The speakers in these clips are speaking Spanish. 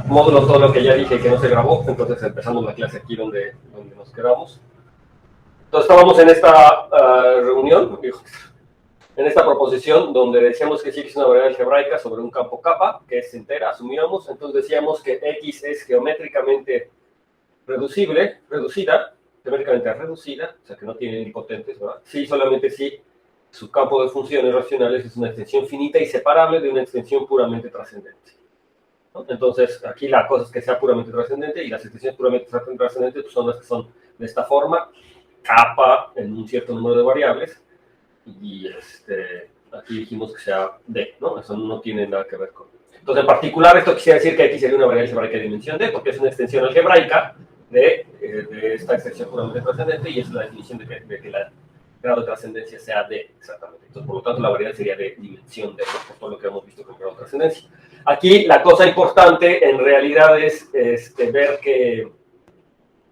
módulo todo lo que ya dije que no se grabó, entonces empezamos la clase aquí donde nos quedamos. Entonces estábamos en esta reunión, en esta proposición donde decíamos que sí es una variable algebraica sobre un campo kappa, que es entera, asumíamos, entonces decíamos que X es geométricamente reducida, o sea que no tiene nilpotentes, ¿verdad? Sí, solamente si su campo de funciones racionales es una extensión finita y separable de una extensión puramente trascendente, ¿no? Entonces, aquí la cosa es que sea puramente trascendente y las extensiones puramente trascendentes pues, son las que son de esta forma, kappa en un cierto número de variables, y aquí dijimos que sea D, ¿no? Eso no tiene nada que ver con... Entonces, en particular, esto quisiera decir que X sería una variable algebraica de dimensión D, porque es una extensión algebraica de esta extensión puramente trascendente, y es la definición de que la grado de trascendencia sea D, exactamente. Entonces, por lo tanto, la variable sería de dimensión D, por todo lo que hemos visto con grado de trascendencia. Aquí, la cosa importante, en realidad, es ver que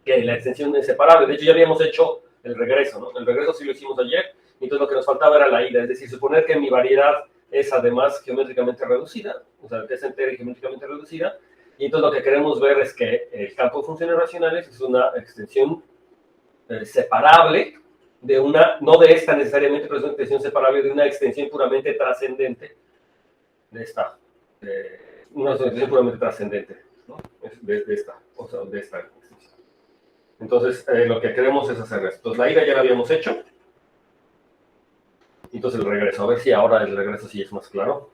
la extensión es separable. De hecho, ya habíamos hecho el regreso, ¿no? El regreso sí lo hicimos ayer, y entonces lo que nos faltaba era la ida, es decir, suponer que mi variedad es además geométricamente reducida, o sea, que es entera y geométricamente reducida, y entonces lo que queremos ver es que el campo de funciones racionales es una extensión separable de una, no de esta necesariamente, pero es una extensión separable de una extensión puramente trascendente de esta, una extensión puramente trascendente, ¿no? de esta, o sea, de esta extensión. Entonces, lo que queremos es hacer esto. Entonces, la ida ya la habíamos hecho. Entonces, el regreso. A ver si ahora el regreso sí es más claro.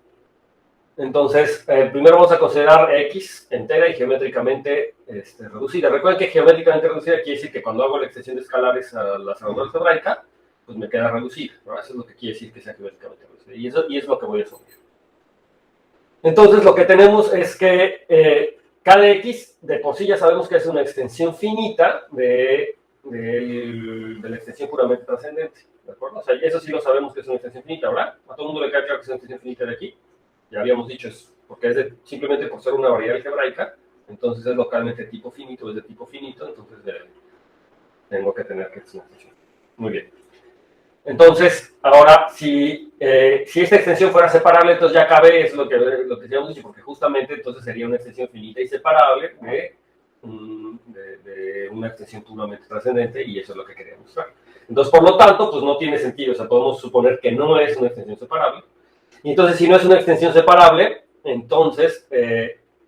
Entonces, primero vamos a considerar X entera y geométricamente reducida. Recuerden que geométricamente reducida quiere decir que cuando hago la extensión de escalares a la cerradura algebraica, pues me queda reducida, ¿no? Eso es lo que quiere decir que sea geométricamente reducida. Y es lo que voy a asumir. Entonces, lo que tenemos es que K de X, de por sí ya sabemos que es una extensión finita de la extensión puramente trascendente, ¿de acuerdo? O sea, eso sí lo sabemos que es una extensión finita, ¿verdad? A todo el mundo le queda claro que es una extensión finita de aquí. Ya habíamos dicho eso, porque es simplemente por ser una variable algebraica, entonces es localmente tipo finito, es de tipo finito, entonces tengo que tener que es una extensión. Muy bien. Entonces, ahora, si esta extensión fuera separable, entonces ya cabe, es lo que habíamos dicho, porque justamente entonces sería una extensión finita y separable de una extensión puramente trascendente, y eso es lo que quería mostrar. Entonces, por lo tanto, pues no tiene sentido, o sea, podemos suponer que no es una extensión separable. Y entonces, si no es una extensión separable, entonces,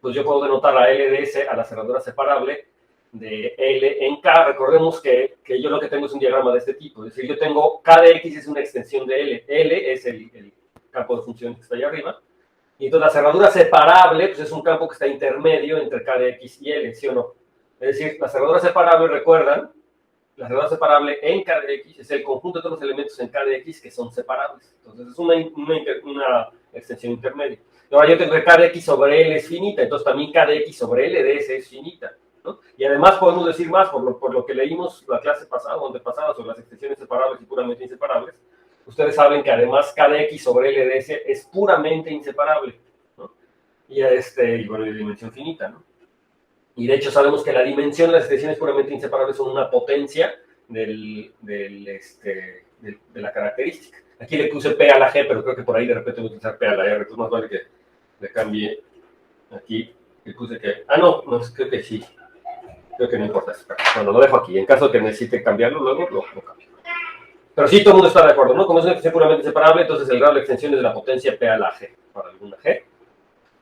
pues yo puedo denotar a L de S, a la cerradura separable, de L en K. Recordemos que yo lo que tengo es un diagrama de este tipo, es decir, yo tengo K de X es una extensión de L, L es el campo de funciones que está ahí arriba, y entonces la cerradura separable pues es un campo que está intermedio entre K de X y L, ¿sí o no? Es decir, la cerradura separable, recuerdan, la cerradura separable en K de X es el conjunto de todos los elementos en K de X que son separables, entonces es una extensión intermedia. Ahora yo tengo que K de X sobre L es finita, entonces también K de X sobre L de S es finita, ¿no? Y además podemos decir más, por lo que leímos la clase pasada o antepasada sobre las extensiones separables y puramente inseparables, ustedes saben que además K de X sobre L de S es puramente inseparable, ¿no? Y bueno, de dimensión finita, ¿no? Y de hecho sabemos que la dimensión de las extensiones puramente inseparables son una potencia de la característica. Aquí le puse P a la G, pero creo que por ahí de repente voy a utilizar P a la R, entonces más vale que le cambie aquí. Le puse que... no, creo que sí. Creo que no importa. Bueno, lo dejo aquí. En caso de que necesite cambiarlo, luego lo cambio. Pero sí, todo el mundo está de acuerdo, ¿no? Como es una extensión puramente separable, entonces el grado de extensión es de la potencia P a la G, para alguna G.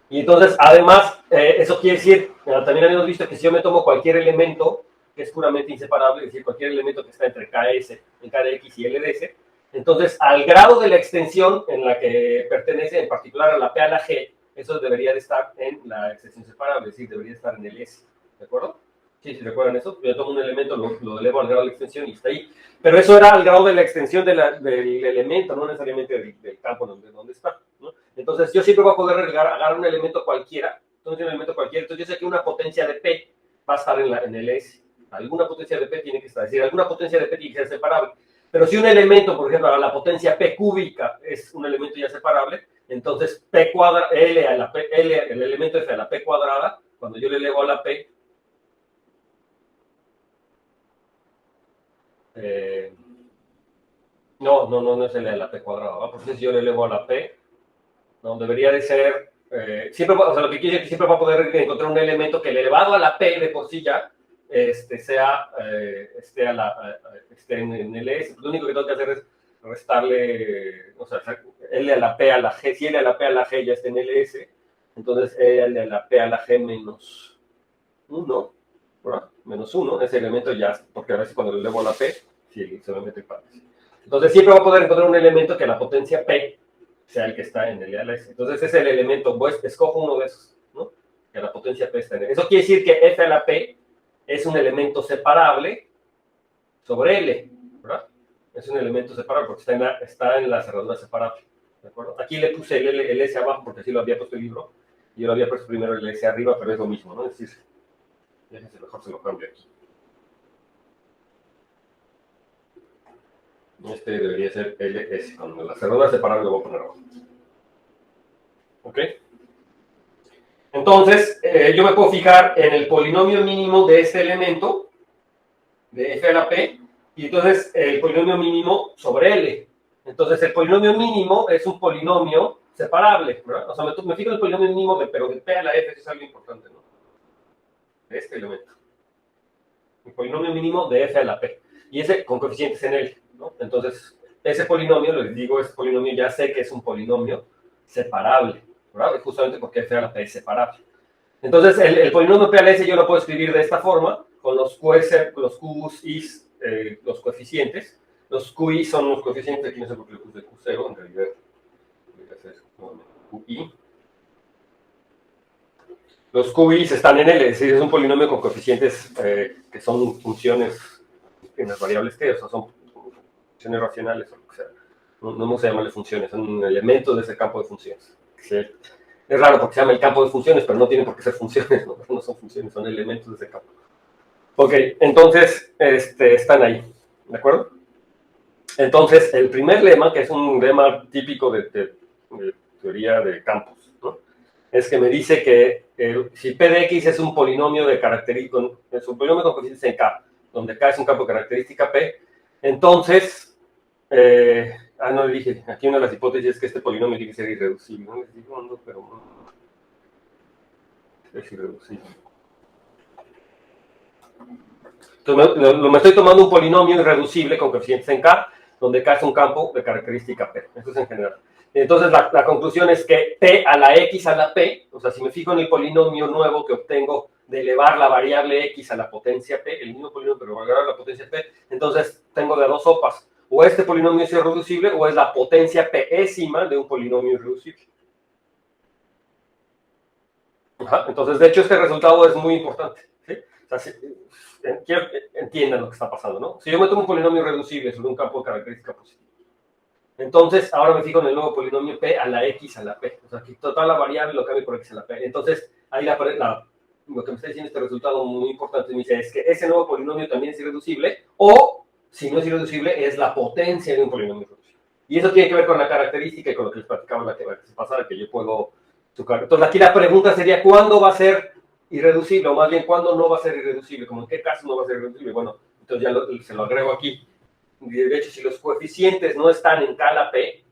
Y entonces, además, eso quiere decir, también habíamos visto que si yo me tomo cualquier elemento que es puramente inseparable, es decir, cualquier elemento que está entre KS, en K de X y L de S, entonces, al grado de la extensión en la que pertenece, en particular a la P a la G, eso debería de estar en la extensión separable, es decir, debería estar en el S, ¿de acuerdo? Sí, si recuerdan eso, yo tomo un elemento, lo elevo al grado de la extensión y está ahí. Pero eso era al grado de la extensión del elemento, no necesariamente del campo donde está, ¿no? Entonces, yo siempre voy a poder agarrar un elemento cualquiera, entonces yo sé que una potencia de P va a estar en el S. Alguna potencia de P tiene que estar, es decir, alguna potencia de P tiene que ser separable. Pero si un elemento, por ejemplo, la potencia P cúbica es un elemento ya separable, entonces P cuadrada, L a la P, el elemento F a la P cuadrada, cuando yo le elevo a la P, no es L a la P cuadrada, ¿va? Porque si yo le elevo a la P, no, debería de ser siempre, o sea, lo que quiere decir que siempre va a poder encontrar un elemento que el elevado a la p de por sí ya sea, esté en LS. Lo único que tengo que hacer es restarle, o sea, L a la P a la G. Si L a la P a la G ya está en LS, entonces L a la P a la G menos 1, ¿verdad? Menos 1, ese elemento ya, porque a veces cuando le elevo a la P, sí, se me mete partes. Entonces siempre va a poder encontrar un elemento que la potencia P sea el que está en L a la S. Entonces es el elemento, pues escojo uno de esos, ¿no? Que la potencia P está en L. Eso quiere decir que F a la P es un elemento separable sobre L, ¿verdad? Es un elemento separable porque está en la cerradura separable, ¿de acuerdo? Aquí le puse el S abajo porque así lo había puesto el libro. Yo lo había puesto primero el S arriba, pero es lo mismo, ¿no? Es decir, déjense, mejor se lo cambio aquí. Este debería ser LS. Cuando la cerradura separable lo voy a poner abajo. ¿Ok? Entonces, yo me puedo fijar en el polinomio mínimo de este elemento, de F a la P, y entonces el polinomio mínimo sobre L. Entonces, el polinomio mínimo es un polinomio separable, ¿verdad? O sea, me fijo en el polinomio mínimo, pero de P a la F, eso es algo importante, ¿no? De este elemento. El polinomio mínimo de F a la P. Y ese con coeficientes en L, ¿no? Entonces, ese polinomio, les digo, ese polinomio ya sé que es un polinomio separable, ¿verdad? Justamente porque F a la P es separable. Entonces, el polinomio P a la S yo lo puedo escribir de esta forma, con los Qs, Is, los coeficientes. Los QI son los coeficientes, aquí no sé por qué le puse Q0, en realidad debería ser QI. Los QIs están en L, es decir, es un polinomio con coeficientes que son funciones en las variables t, o sea, son funciones racionales, o lo que sea. No vamos a llamarle funciones, son elementos de ese campo de funciones. ¿Sí? Es raro porque se llama el campo de funciones, pero no tienen por qué ser funciones, no son funciones, son elementos de ese campo. Ok, entonces están ahí, ¿de acuerdo? Entonces, el primer lema, que es un lema típico de teoría de campos, ¿no? Es que me dice que si P de X es un polinomio de característica, es un polinomio con coeficientes en K, donde K es un campo de característica P, entonces, no le dije, aquí una de las hipótesis es que este polinomio tiene que ser irreducible, no les digo dónde, pero no, es irreducible. Entonces, me estoy tomando un polinomio irreducible con coeficientes en K, donde K es un campo de característica P. Eso es en general. Entonces, la conclusión es que P a la X a la P, o sea, si me fijo en el polinomio nuevo que obtengo de elevar la variable X a la potencia P, el mismo polinomio, pero elevar a la potencia P, entonces tengo de dos sopas. O este polinomio es irreducible, o es la potencia Pésima de un polinomio irreducible. Ajá, entonces, de hecho, este resultado es muy importante. ¿Sí? O sea, quiero que entiendan lo que está pasando, ¿no? Si yo me tomo un polinomio irreducible sobre un campo de característica positiva, entonces ahora me fijo en el nuevo polinomio P a la X a la P. O sea, que total la variable lo cambio por X a la P. Entonces, ahí lo que me está diciendo este resultado muy importante me dice es que ese nuevo polinomio también es irreducible, o, si no es irreducible, es la potencia de un polinomio irreducible. Y eso tiene que ver con la característica y con lo que les platicaba la clase pasada, que yo puedo tocar. Entonces, aquí la pregunta sería, ¿cuándo va a ser irreducible? O más bien, ¿cuándo no va a ser irreducible? ¿Cómo en qué caso no va a ser irreducible? Bueno, entonces ya se lo agrego aquí. De hecho, si los coeficientes no están en K a la P,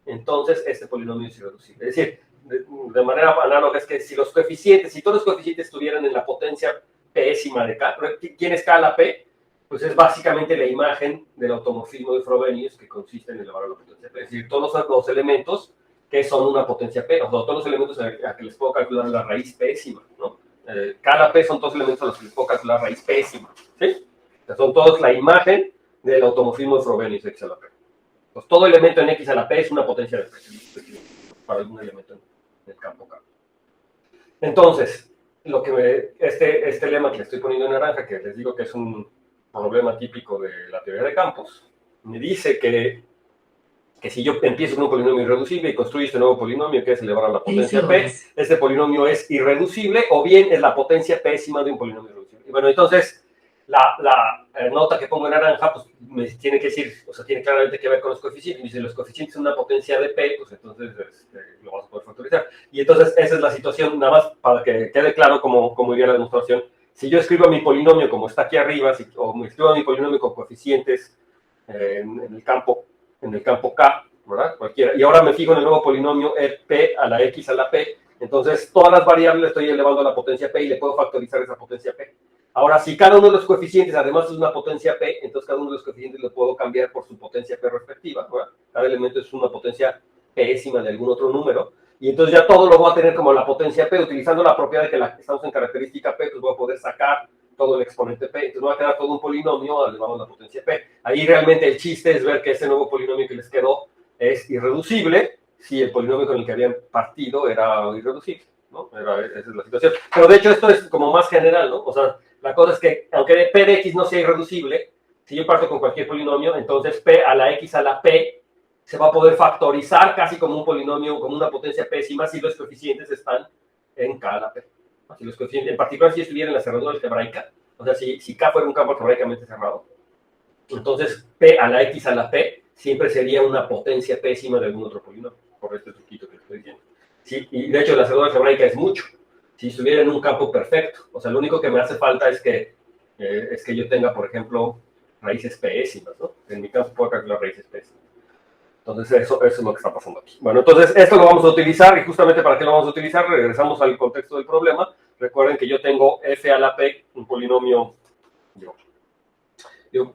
entonces este polinomio es irreducible. Es decir, de manera análoga es que si todos los coeficientes estuvieran en la potencia pésima de K, ¿quién es K a la P? Pues es básicamente la imagen del automorfismo de Frobenius que consiste en elevar a la potencia P. Es decir, todos los elementos que son una potencia P, o sea, todos los elementos a que les puedo calcular la raíz pésima, ¿no? K a la P son todos elementos a los que les puedo calcular la raíz pésima, ¿sí? O sea, son todos la imagen del automorfismo de Frobenius X a la P. Pues todo elemento en X a la P es una potencia de P para algún elemento en el campo K. Entonces, este lema que le estoy poniendo en naranja, que les digo que es un problema típico de la teoría de campos, me dice que si yo empiezo con un polinomio irreducible y construyo este nuevo polinomio que es elevar a la potencia P, este polinomio es irreducible o bien es la potencia pésima de un polinomio irreducible. Y bueno, entonces la nota que pongo en naranja, pues me tiene que decir, o sea, tiene claramente que ver con los coeficientes. Y si los coeficientes son una potencia de P, pues entonces lo vamos a poder factorizar. Y entonces esa es la situación, nada más para que quede claro cómo iría la demostración. Si yo escribo mi polinomio como está aquí arriba, o me escribo mi polinomio con coeficientes en el campo K, ¿verdad? Cualquiera. Y ahora me fijo en el nuevo polinomio P a la X a la P, Entonces, todas las variables le estoy elevando a la potencia p y le puedo factorizar esa potencia p. Ahora, si cada uno de los coeficientes además es una potencia p, entonces cada uno de los coeficientes le puedo cambiar por su potencia p respectiva, ¿verdad? Cada elemento es una potencia pésima de algún otro número, y entonces ya todo lo voy a tener como la potencia p, utilizando la propiedad de que estamos en característica p, pues voy a poder sacar todo el exponente p, entonces va a quedar todo un polinomio elevado a la potencia p. Ahí realmente el chiste es ver que ese nuevo polinomio que les quedó es irreducible, si el polinomio con el que habían partido era irreducible, ¿no? Esa es la situación. Pero de hecho esto es como más general, ¿no? O sea, la cosa es que aunque p de x no sea irreducible, si yo parto con cualquier polinomio, entonces p a la x a la p se va a poder factorizar casi como un polinomio, como una potencia pésima, si los coeficientes están en k a la p. Si los coeficientes, en particular si estuviera en la cerradura algebraica, o sea, si k fuera un campo algebraicamente cerrado, entonces p a la x a la p siempre sería una potencia pésima de algún otro polinomio, por este truquito que estoy diciendo. Sí, y de hecho la cerradura algebraica es mucho. Si estuviera en un campo perfecto, o sea, lo único que me hace falta es que yo tenga, por ejemplo, raíces pésimas, ¿no? En mi caso puedo calcular raíces pésimas. Entonces, eso es lo que está pasando aquí. Bueno, entonces, esto lo vamos a utilizar, y justamente para qué lo vamos a utilizar, regresamos al contexto del problema. Recuerden que yo tengo f a la p, un polinomio,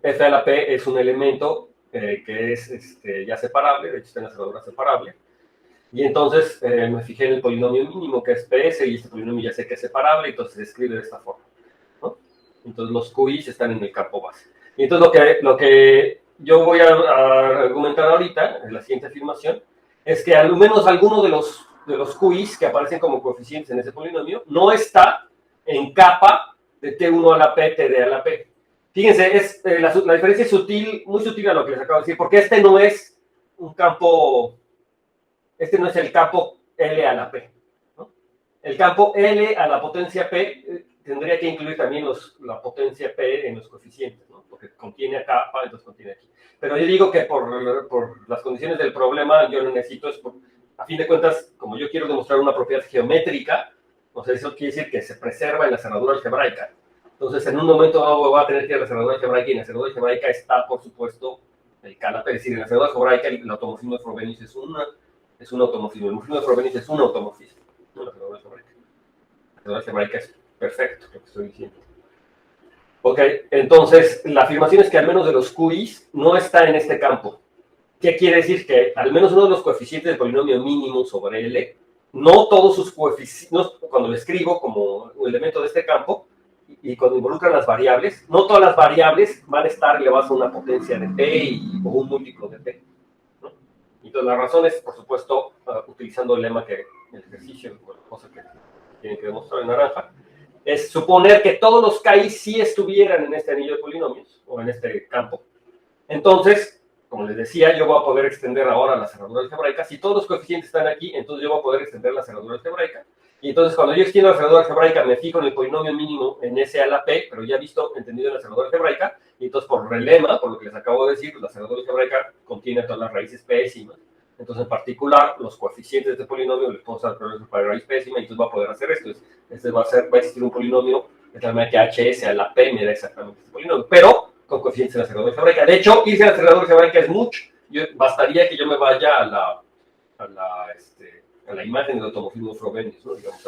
f a la p es un elemento que es ya separable, de hecho está en la cerradura separable. Y entonces me fijé en el polinomio mínimo, que es ps, y este polinomio ya sé que es separable, entonces se escribe de esta forma, ¿no? Entonces los QIs están en el campo base. Y entonces lo que yo voy a argumentar ahorita, en la siguiente afirmación, es que al menos alguno de los QIs que aparecen como coeficientes en ese polinomio no está en capa de T1 a la P, TD a la P. Fíjense, la diferencia es sutil, muy sutil a lo que les acabo de decir, porque este no es un campo... Este no es el campo L a la P, ¿no? El campo L a la potencia P tendría que incluir también la potencia P en los coeficientes, ¿no? Porque contiene a capa, entonces contiene aquí. Pero yo digo que por las condiciones del problema, yo lo necesito, a fin de cuentas, como yo quiero demostrar una propiedad geométrica, o sea, eso quiere decir que se preserva en la cerradura algebraica. Entonces, en un momento voy a tener que ir a la cerradura algebraica, y en la cerradura algebraica está, por supuesto, el K, es decir, en la cerradura algebraica el automorfismo de Frobenius es un automorfismo. El morfismo de Frobenius es un automorfismo. No, la cerradura algebraica. La cerradura algebraica es perfecto, lo que estoy diciendo. Ok, entonces, la afirmación es que al menos de los QIs no está en este campo. ¿Qué quiere decir? Que al menos uno de los coeficientes del polinomio mínimo sobre L, no todos sus coeficientes, cuando lo escribo como un elemento de este campo, y cuando involucran las variables, no todas las variables van a estar elevadas a una potencia de P o un múltiplo de P. Entonces, la razón es, por supuesto, utilizando el lema que el ejercicio, bueno, cosa que tienen que demostrar en naranja, es suponer que todos los KI sí estuvieran en este anillo de polinomios, o en este campo. Entonces, como les decía, yo voy a poder extender ahora la cerradura algebraica. Si todos los coeficientes están aquí, entonces yo voy a poder extender la cerradura algebraica. Y entonces, cuando yo extiendo la cerradura algebraica, me fijo en el polinomio mínimo en S a la P, pero ya entendido en la cerradura algebraica, y entonces por relema, por lo que les acabo de decir, pues la cerradura algebraica contiene todas las raíces pésimas. Entonces, en particular, los coeficientes de este polinomio les puedo usar para raíz pésima, y entonces va a poder hacer esto. Va a existir un polinomio de tal manera que HS a la P me da exactamente este polinomio, pero con coeficientes en la cerradura algebraica. De hecho, irse a la cerradura algebraica es mucho. Bastaría que yo me vaya a la imagen del automorfismo de Frobenius, ¿no? Digamos,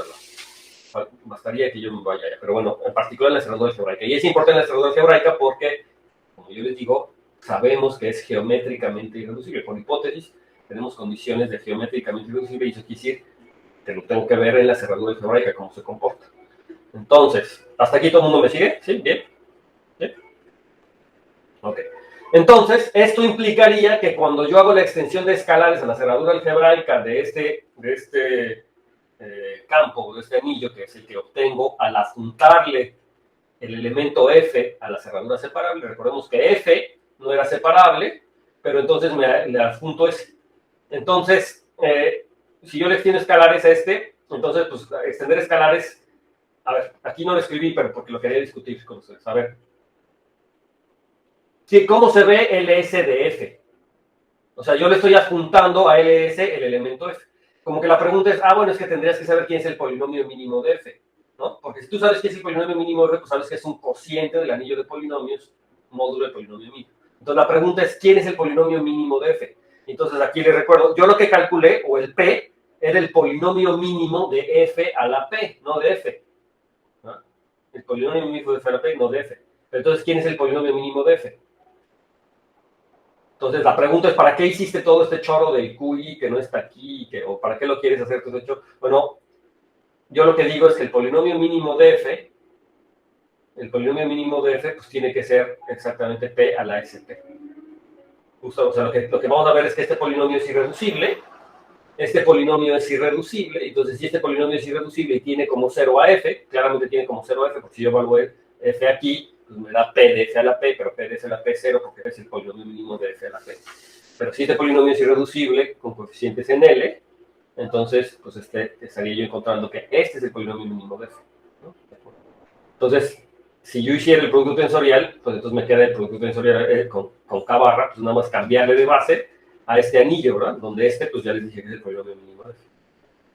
bastaría que yo me vaya allá. Pero bueno, en particular en la cerradura algebraica. Y es importante la cerradura algebraica porque, como yo les digo, sabemos que es geométricamente irreducible. Por hipótesis, tenemos condiciones de geométricamente irreducible, y eso quiere decir que lo tengo que ver en la cerradura algebraica, cómo se comporta. Entonces, ¿hasta aquí todo el mundo me sigue? ¿Sí? ¿Bien? ¿Bien? Ok. Entonces, esto implicaría que cuando yo hago la extensión de escalares a la cerradura algebraica de este campo, de este anillo, que es el que obtengo al adjuntarle el elemento F a la cerradura separable, recordemos que F no era separable, pero entonces le adjunto ese. Entonces, si yo le extiendo escalares a entonces, pues, extender escalares, a ver, aquí no lo escribí, pero porque lo quería discutir con ustedes. A ver, ¿cómo se ve LS de F? O sea, yo le estoy adjuntando a LS el elemento F. Como que la pregunta es, bueno, es que tendrías que saber quién es el polinomio mínimo de F, ¿no? Porque si tú sabes quién es el polinomio mínimo de F, pues sabes que es un cociente del anillo de polinomios, módulo del polinomio mínimo. Entonces la pregunta es, ¿quién es el polinomio mínimo de F? Entonces aquí les recuerdo, yo lo que calculé, o el P, era el polinomio mínimo de f a la p, no de f. ¿No? El polinomio mínimo de f a la p, no de f. Entonces, ¿quién es el polinomio mínimo de f? Entonces, la pregunta es, ¿para qué hiciste todo este choro del QI que no está aquí? O ¿para qué lo quieres hacer todo este choro? Bueno, yo lo que digo es que el polinomio mínimo de f, pues tiene que ser exactamente p a la sp. Justo, o sea, lo que vamos a ver es que este polinomio es irreducible. Este polinomio es irreducible. Entonces, si este polinomio es irreducible y tiene como 0 a f, claramente tiene como 0 a f, porque si yo evalúo f aquí, pues me da p de f a la p, pero p de f a la p es 0 porque es el polinomio mínimo de f a la p. Pero si este polinomio es irreducible con coeficientes en L, entonces pues estaría yo encontrando que este es el polinomio mínimo de f. ¿No? Entonces, si yo hiciera el producto tensorial, pues entonces me queda el producto tensorial con K barra, pues nada más cambiarle de base a este anillo, ¿verdad? Donde pues ya les dije que es el polinomio mínimo de f.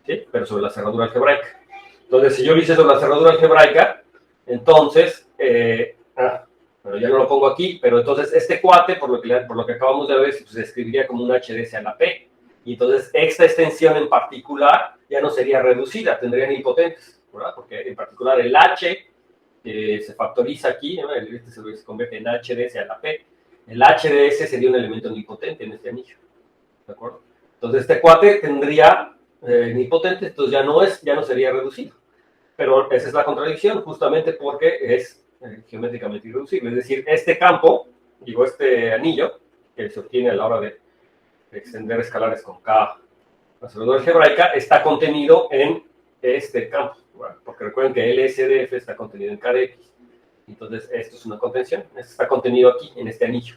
¿Sí? Pero sobre la cerradura algebraica. Entonces, si yo lo hice sobre la cerradura algebraica, entonces, bueno, ya no lo pongo aquí, pero entonces este cuate, por lo que acabamos de ver, pues, se escribiría como un HDS a la P. Y entonces esta extensión en particular ya no sería reducida, tendría nilpotentes, ¿verdad? Porque en particular el H se factoriza aquí, ¿no? Este se convierte en HDS a la P. El HDS sería un elemento nilpotente en este anillo, ¿de acuerdo? Entonces este cuate tendría nilpotentes, entonces ya no sería reducido. Pero esa es la contradicción, justamente porque es geométricamente irreducible. Es decir, este campo, digo, este anillo, que se obtiene a la hora de extender escalares con K, la cerradura algebraica, está contenido en este campo. Bueno, porque recuerden que LSDF está contenido en K de X. Entonces, esto es una contención. Esto está contenido aquí, en este anillo.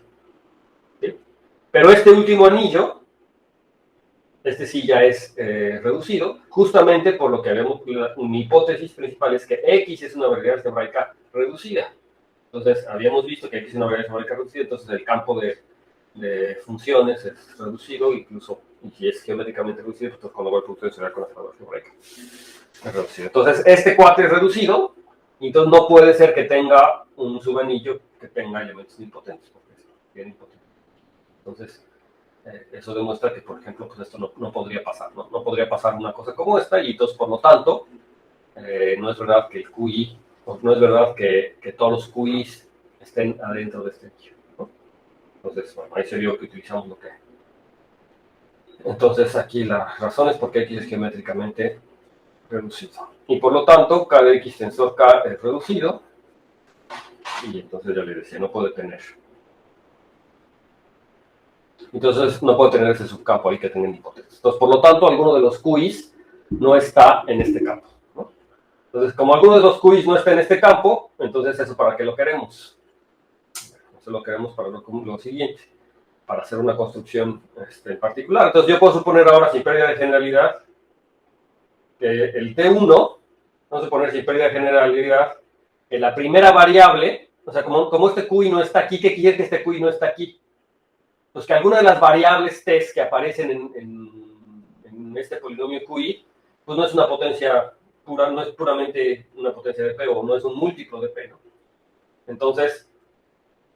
¿Sí? Pero este último anillo, este sí ya es reducido, justamente por lo que vemos, mi hipótesis principal es que X es una variedad algebraica reducida. Entonces, habíamos visto que X es una variedad algebraica reducida, entonces el campo de funciones es reducido, incluso, y si es geométricamente reducido, pues cuando va el producto tensorial con la cerradura algebraica es reducido. Entonces, este cuate es reducido, y entonces no puede ser que tenga un subanillo que tenga elementos impotentes, porque es bien impotente. Entonces, eso demuestra que, por ejemplo, pues esto no podría pasar, ¿no? No podría pasar una cosa como esta, y entonces, por lo tanto, no es verdad que el QI, no es verdad que todos los QIs estén adentro de este anillo, ¿no? Entonces, bueno, ahí se vio que utilizamos lo que... Entonces, aquí la razón es porque X es geométricamente reducido. Y por lo tanto, K de X tensor K es reducido, y entonces ya le decía, no puede tener. Entonces no puede tener ese subcampo ahí que tenga hipótesis. Entonces, por lo tanto, alguno de los QIs no está en este campo, ¿no? Entonces, como alguno de los QIs no está en este campo, entonces eso para qué lo queremos. Eso lo queremos para lo siguiente, para hacer una construcción en particular. Entonces yo puedo suponer ahora, sin pérdida de generalidad, que el T1, vamos a poner sin pérdida de generalidad, que la primera variable, o sea, como este QI no está aquí, ¿qué quiere que este QI no está aquí? Pues que alguna de las variables T que aparecen en este polinomio QI, pues no es una potencia pura, no es puramente una potencia de P, o no es un múltiplo de P, ¿no? Entonces,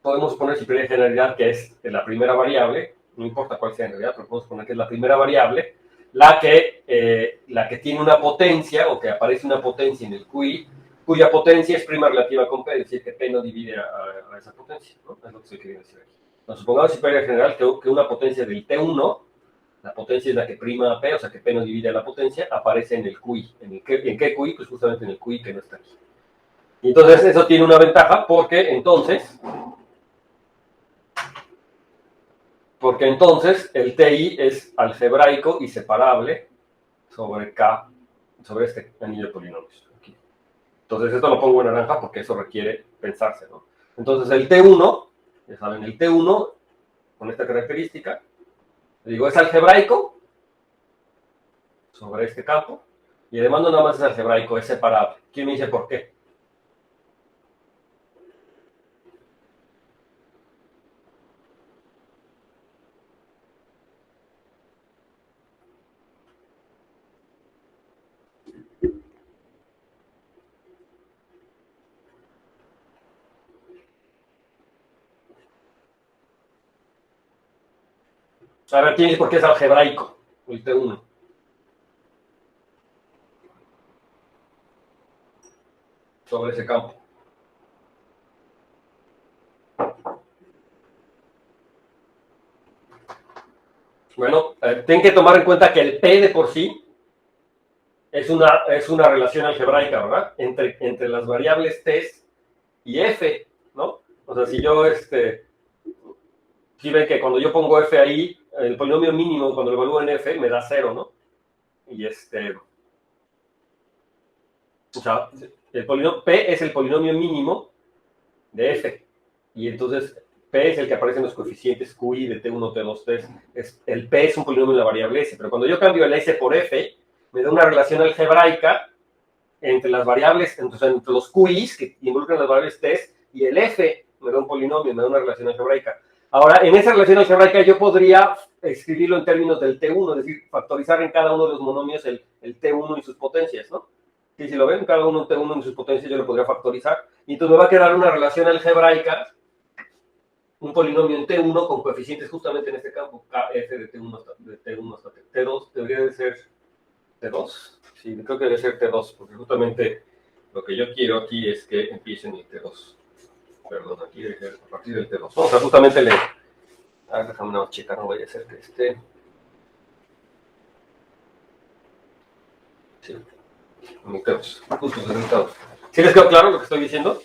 podemos suponer sin pérdida de generalidad que es la primera variable, no importa cuál sea en realidad, pero podemos suponer que es la primera variable, la que tiene una potencia, o que aparece una potencia en el QI, cuya potencia es prima relativa con P, es decir, que P no divide a esa potencia, ¿no? Es lo que estoy queriendo decir aquí. Nos supongamos sin pérdida general que una potencia del T1, la potencia es la que prima a P, o sea que P no divide a la potencia, aparece en el QI. ¿En qué QI? Pues justamente en el QI que no está aquí. Y entonces eso tiene una ventaja porque entonces el TI es algebraico y separable sobre K, sobre este anillo de polinomios. Aquí. Entonces esto lo pongo en naranja porque eso requiere pensarse, ¿no? Entonces el T1, ya saben, el T1 con esta característica, digo, es algebraico sobre este campo, y además no nada más es algebraico, es separable. ¿Quién me dice por qué? A ver, ¿quién dice por qué es algebraico el T1? sobre ese campo. Bueno, tienen que tomar en cuenta que el P de por sí es una relación algebraica, ¿verdad? Entre las variables T y F, ¿no? O sea, si yo, si ven que cuando yo pongo F ahí, el polinomio mínimo, cuando lo evalúo en F, me da 0, ¿no? Y o sea, el polinomio, P es el polinomio mínimo de F. Y entonces P es el que aparece en los coeficientes QI de T1, T2, T. El P es un polinomio en la variable S. Pero cuando yo cambio el S por F, me da una relación algebraica entre las variables, entre los QIs que involucran las variables T y el F, me da un polinomio, me da una relación algebraica. Ahora, en esa relación algebraica yo podría escribirlo en términos del T1, es decir, factorizar en cada uno de los monomios el T1 y sus potencias, ¿no? Y si lo ven, cada uno T1 y sus potencias yo lo podría factorizar. Y entonces me va a quedar una relación algebraica, un polinomio en T1 con coeficientes justamente en este campo, Kf de T1 hasta T2, debería de ser T2. Sí, creo que debe ser T2, porque justamente lo que yo quiero aquí es que empiecen el T2. Perdón, aquí debe ser a partir del T2. O sea, justamente le... A ver, déjame una checar, no vaya a ser que esté... Sí, mi T2, justo en el T2. ¿Sí les quedó claro lo que estoy diciendo?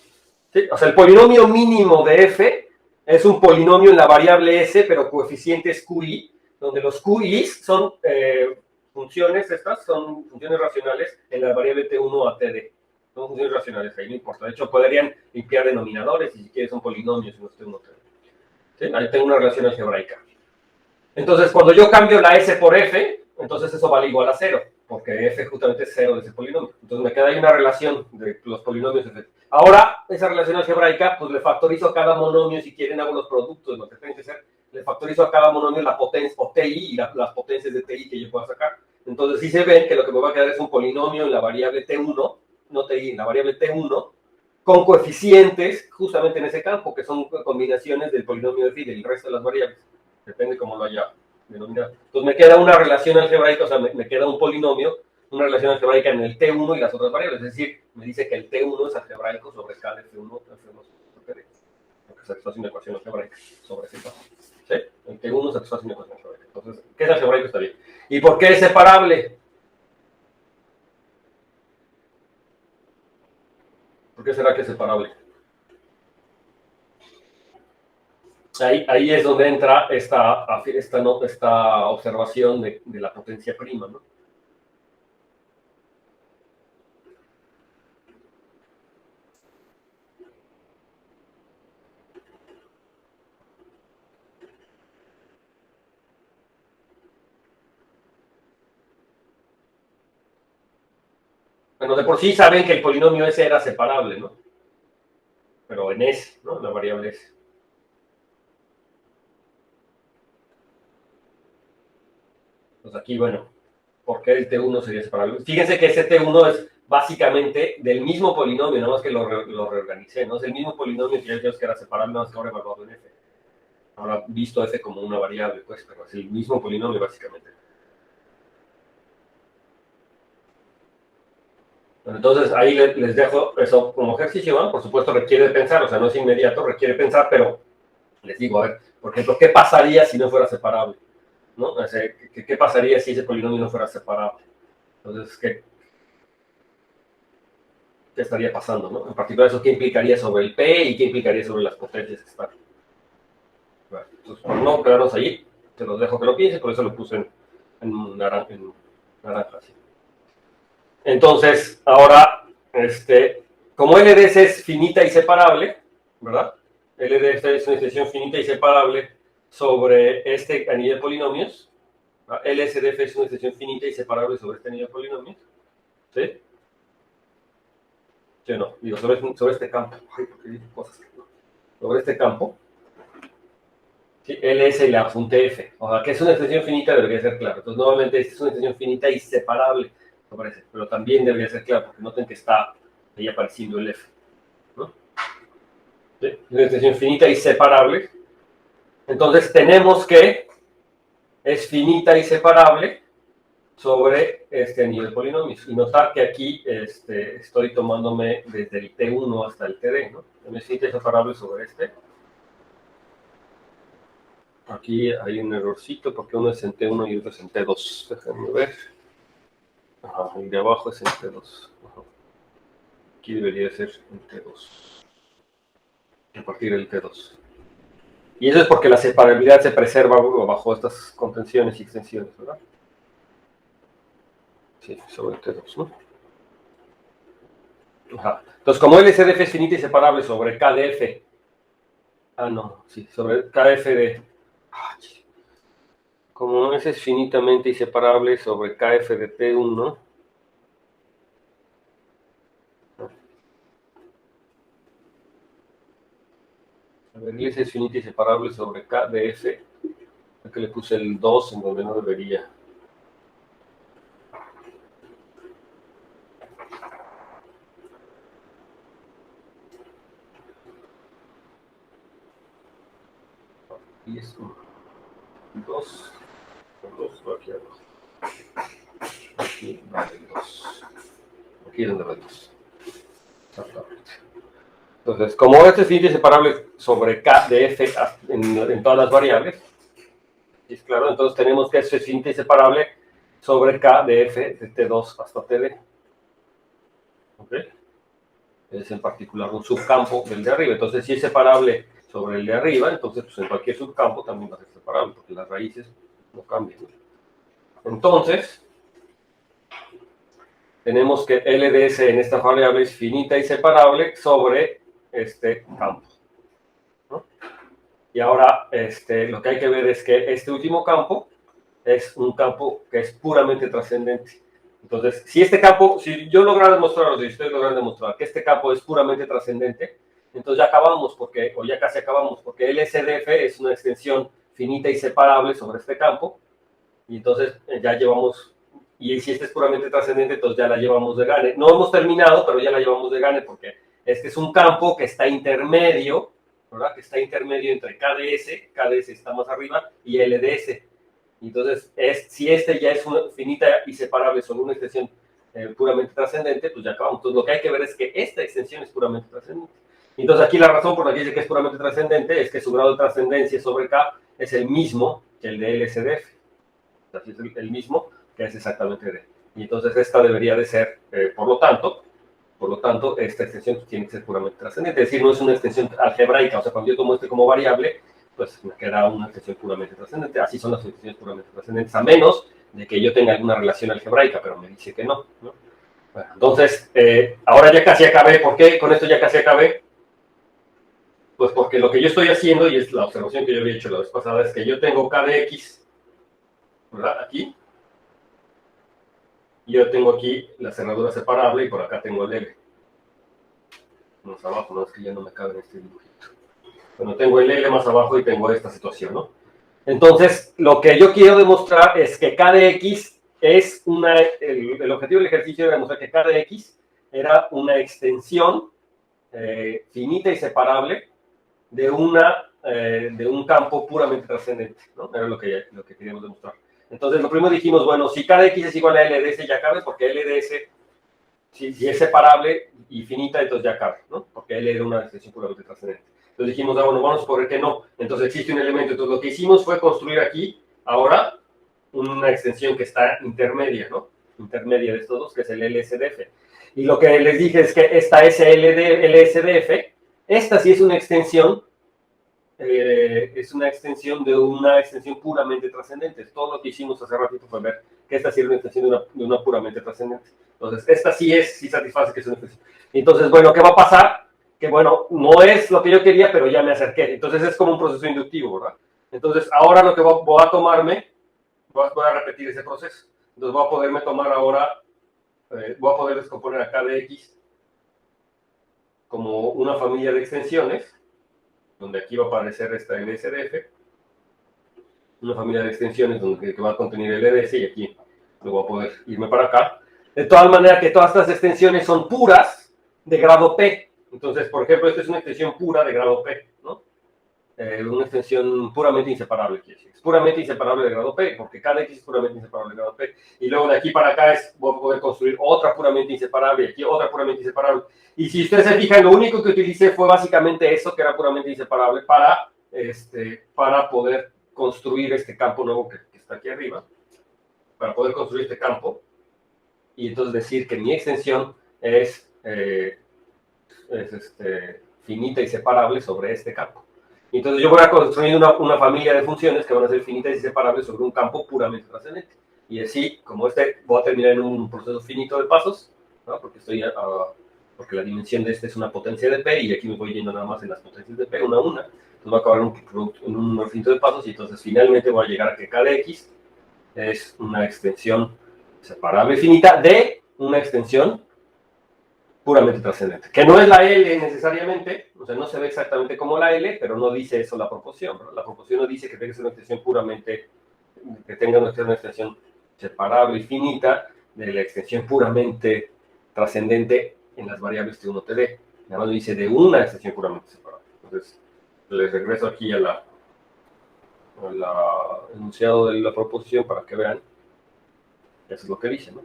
Sí, o sea, el polinomio mínimo de F es un polinomio en la variable S, pero coeficientes QI, donde los QIs son funciones, estas son funciones racionales en la variable T1 a TD. Son funciones racionales, ahí no importa. De hecho, podrían limpiar denominadores y si quieres son polinomios en los T1 a TD. ¿Sí? Ahí tengo una relación algebraica. Entonces, cuando yo cambio la S por F, entonces eso vale igual a 0, porque F justamente es 0 de ese polinomio. Entonces me queda ahí una relación de los polinomios F. Ahora, esa relación algebraica, pues le factorizo a cada monomio, si quieren hago los productos, lo que tienen que ser, le factorizo a cada monomio la potencia, o TI, y las potencias de TI que yo pueda sacar. Entonces, si se ven que lo que me va a quedar es un polinomio en la variable T1, no TI, en la variable T1, con coeficientes justamente en ese campo, que son combinaciones del polinomio de phi del resto de las variables. Depende cómo lo haya denominado. Entonces me queda una relación algebraica, o sea, me queda un polinomio, una relación algebraica en el T1 y las otras variables. Es decir, me dice que el T1 es algebraico sobre K de F1, F2, F3. Porque satisface una ecuación algebraica sobre ese caso. ¿Sí? El T1 satisface una ecuación algebraica. Entonces, ¿qué es algebraico? Está bien. ¿Y por qué es separable? ¿Por qué será que es separable? Ahí es donde entra esta observación de la potencia prima, ¿no? Bueno, de por sí saben que el polinomio S era separable, ¿no? Pero en S, ¿no? La variable S. Pues aquí, bueno, ¿por qué el T1 sería separable? Fíjense que ese T1 es básicamente del mismo polinomio, nada más que lo reorganicé, ¿no? Es el mismo polinomio que ya dijimos que era separable, nada más que ahora evaluado en F. Ahora visto F como una variable, pues, pero es el mismo polinomio básicamente. Bueno, entonces ahí les dejo eso como ejercicio, ¿no? Por supuesto requiere pensar, o sea, no es inmediato, requiere pensar, pero les digo, a ver, por ejemplo, ¿qué pasaría si no fuera separable? ¿No? O sea, ¿qué pasaría si ese polinomio no fuera separable? Entonces, ¿qué estaría pasando? ¿No? En particular, eso, ¿qué implicaría sobre el P y qué implicaría sobre las potencias que están? Bueno, entonces, por no quedarnos ahí, te los dejo que lo piensen, por eso lo puse en naranja. ¿Sí? Entonces, ahora, como LDS es finita y separable, ¿verdad? LDS es una extensión finita y separable sobre este anillo de polinomios. LSDF es una extensión finita y separable sobre este anillo de polinomios. ¿Sí? ¿Sí o no? Digo, sobre este campo. Ay, ¿por qué digo cosas que no? Sobre este campo. ¿Sí? LS le apunté F. O sea, que es una extensión finita, debería ser claro. Entonces, nuevamente, esta es una extensión finita y separable, me parece. Pero también debería ser claro, porque noten que está ahí apareciendo el F. ¿No? ¿Sí? Es una extensión finita y separable. Entonces, tenemos que es finita y separable sobre este anillo de polinomios. Y notar que aquí estoy tomándome desde el T1 hasta el TD, ¿no? Me siento separable sobre este. Aquí hay un errorcito porque uno es en T1 y otro es en T2. Déjenme ver. Ajá, el de abajo es en T2. Ajá. Aquí debería ser en T2. A partir del T2. Y eso es porque la separabilidad se preserva bajo estas contenciones y extensiones, ¿verdad? Sí, sobre T2, ¿no? Ajá. Entonces, como LCDF es finita y separable sobre KDF. Ah, no, sí, sobre KF de. Como S es finitamente inseparable sobre KF de T1. A ver, S es finita y separable sobre KDF. Que le puse el 2 en donde no debería. Y es 2. 2 va aquí abajo. Aquí va el 2. Aquí es donde va el 2. Exactamente. Entonces, como este es finita y separable sobre K de F en todas las variables, es claro, entonces tenemos que este es finita y separable sobre K de F de T2 hasta TD. ¿Ok? Es en particular un subcampo del de arriba. Entonces, si es separable sobre el de arriba, entonces pues en cualquier subcampo también va a ser separable, porque las raíces no cambian. Entonces, tenemos que LDS en esta variable es finita y separable sobre este campo, ¿no? Y ahora lo que hay que ver es que este último campo es un campo que es puramente trascendente. Entonces, si este campo, si yo lograra demostrar, o si ustedes logran demostrar que este campo es puramente trascendente, entonces ya acabamos, o ya casi acabamos, porque el SDF es una extensión finita y separable sobre este campo, y entonces ya llevamos, y si este es puramente trascendente, entonces ya la llevamos de gane. No hemos terminado, pero ya la llevamos de gane, porque este es un campo que está intermedio, ¿verdad? Que está intermedio entre KDS está más arriba, y LDS. Entonces, si este ya es una finita y separable sobre una extensión puramente trascendente, pues ya acabamos. Entonces, lo que hay que ver es que esta extensión es puramente trascendente. Entonces, aquí la razón por la que dice que es puramente trascendente es que su grado de trascendencia sobre K es el mismo que el de LSDF. Así es el mismo, que es exactamente D. Y entonces, esta debería de ser, por lo tanto, esta extensión tiene que ser puramente trascendente. Es decir, no es una extensión algebraica. O sea, cuando yo tomo este como variable, pues me queda una extensión puramente trascendente. Así son las extensiones puramente trascendentes, a menos de que yo tenga alguna relación algebraica, pero me dice que no, ¿no? Bueno, entonces, ahora ya casi acabé. ¿Por qué con esto ya casi acabé? Pues porque lo que yo estoy haciendo, y es la observación que yo había hecho la vez pasada, es que yo tengo K de X, ¿verdad? Aquí. Y yo tengo aquí la cerradura separable y por acá tengo el L. Más abajo, no es que ya no me cabe en este dibujito. Bueno, tengo el L más abajo y tengo esta situación, ¿no? Entonces, lo que yo quiero demostrar es que K de X es el objetivo del ejercicio era demostrar que K de X era una extensión finita y separable de un campo puramente trascendente, ¿no? Era lo que queríamos demostrar. Entonces, lo primero dijimos, bueno, si K de X es igual a LDS, ya cabe, porque LDS, si es separable y finita, entonces ya cabe, ¿no? Porque L era una extensión puramente trascendente. Entonces dijimos, bueno, vamos a suponer que no. Entonces existe un elemento. Entonces lo que hicimos fue construir aquí, ahora, una extensión que está intermedia, ¿no? Intermedia de estos dos, que es el LSDF. Y lo que les dije es que esta LSDF, esta sí es una extensión de una extensión puramente trascendente. Todo lo que hicimos hace ratito fue ver que esta sí es una extensión de una puramente trascendente. Entonces, esta sí satisface que es una extensión. Entonces, bueno, ¿qué va a pasar? Que bueno, no es lo que yo quería, pero ya me acerqué. Entonces es como un proceso inductivo, ¿verdad? Entonces, ahora lo que voy a tomarme, voy a repetir ese proceso. Entonces voy a poderme tomar ahora, voy a poder descomponer acá de X como una familia de extensiones, donde aquí va a aparecer esta LSDF, una familia de extensiones que va a contener el LDS, y aquí luego voy a poder irme para acá. De todas maneras que todas estas extensiones son puras de grado P. Entonces, por ejemplo, esta es una extensión pura de grado P, ¿no? una extensión puramente inseparable, quiere decir. Es puramente inseparable de grado P, porque cada X es puramente inseparable de grado P. Y luego de aquí para acá voy a poder construir otra puramente inseparable, y aquí otra puramente inseparable. Y si ustedes se fijan, lo único que utilicé fue básicamente eso, que era puramente inseparable, para poder construir este campo nuevo que está aquí arriba, para poder construir este campo, y entonces decir que mi extensión es finita y separable sobre este campo. Entonces yo voy a construir una familia de funciones que van a ser finitas y separables sobre un campo puramente trascendente. Y así, como voy a terminar en un proceso finito de pasos, ¿no? Porque la dimensión de este es una potencia de P, y aquí me voy yendo nada más en las potencias de P, una a una. Entonces va a acabar en un número finito de pasos, y entonces finalmente voy a llegar a que cada X es una extensión separable finita de una extensión puramente trascendente, que no es la L necesariamente, o sea, no se ve exactamente como la L, pero no dice eso la proporción, ¿no? La proporción no dice que tenga una extensión que tenga una extensión separable y finita de la extensión puramente trascendente en las variables que uno te dé. Nada más dice de una extensión puramente separable. Entonces, les regreso aquí al enunciado de la proposición para que vean. Eso es lo que dice, ¿no?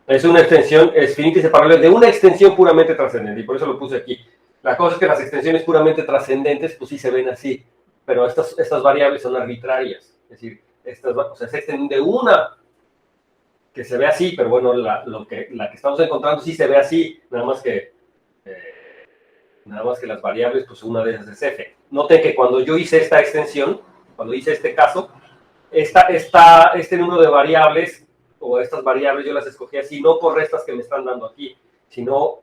Es una extensión, es finita y separable de una extensión puramente trascendente, y por eso lo puse aquí. La cosa es que las extensiones puramente trascendentes, pues sí se ven así, pero estas variables son arbitrarias. Es decir, se extienden de una que se ve así, pero bueno, la que estamos encontrando sí se ve así, nada más que las variables, pues una de esas es f. Noten que cuando yo hice esta extensión, cuando hice este caso, este número de variables, o estas variables, yo las escogí así, no por estas que me están dando aquí, sino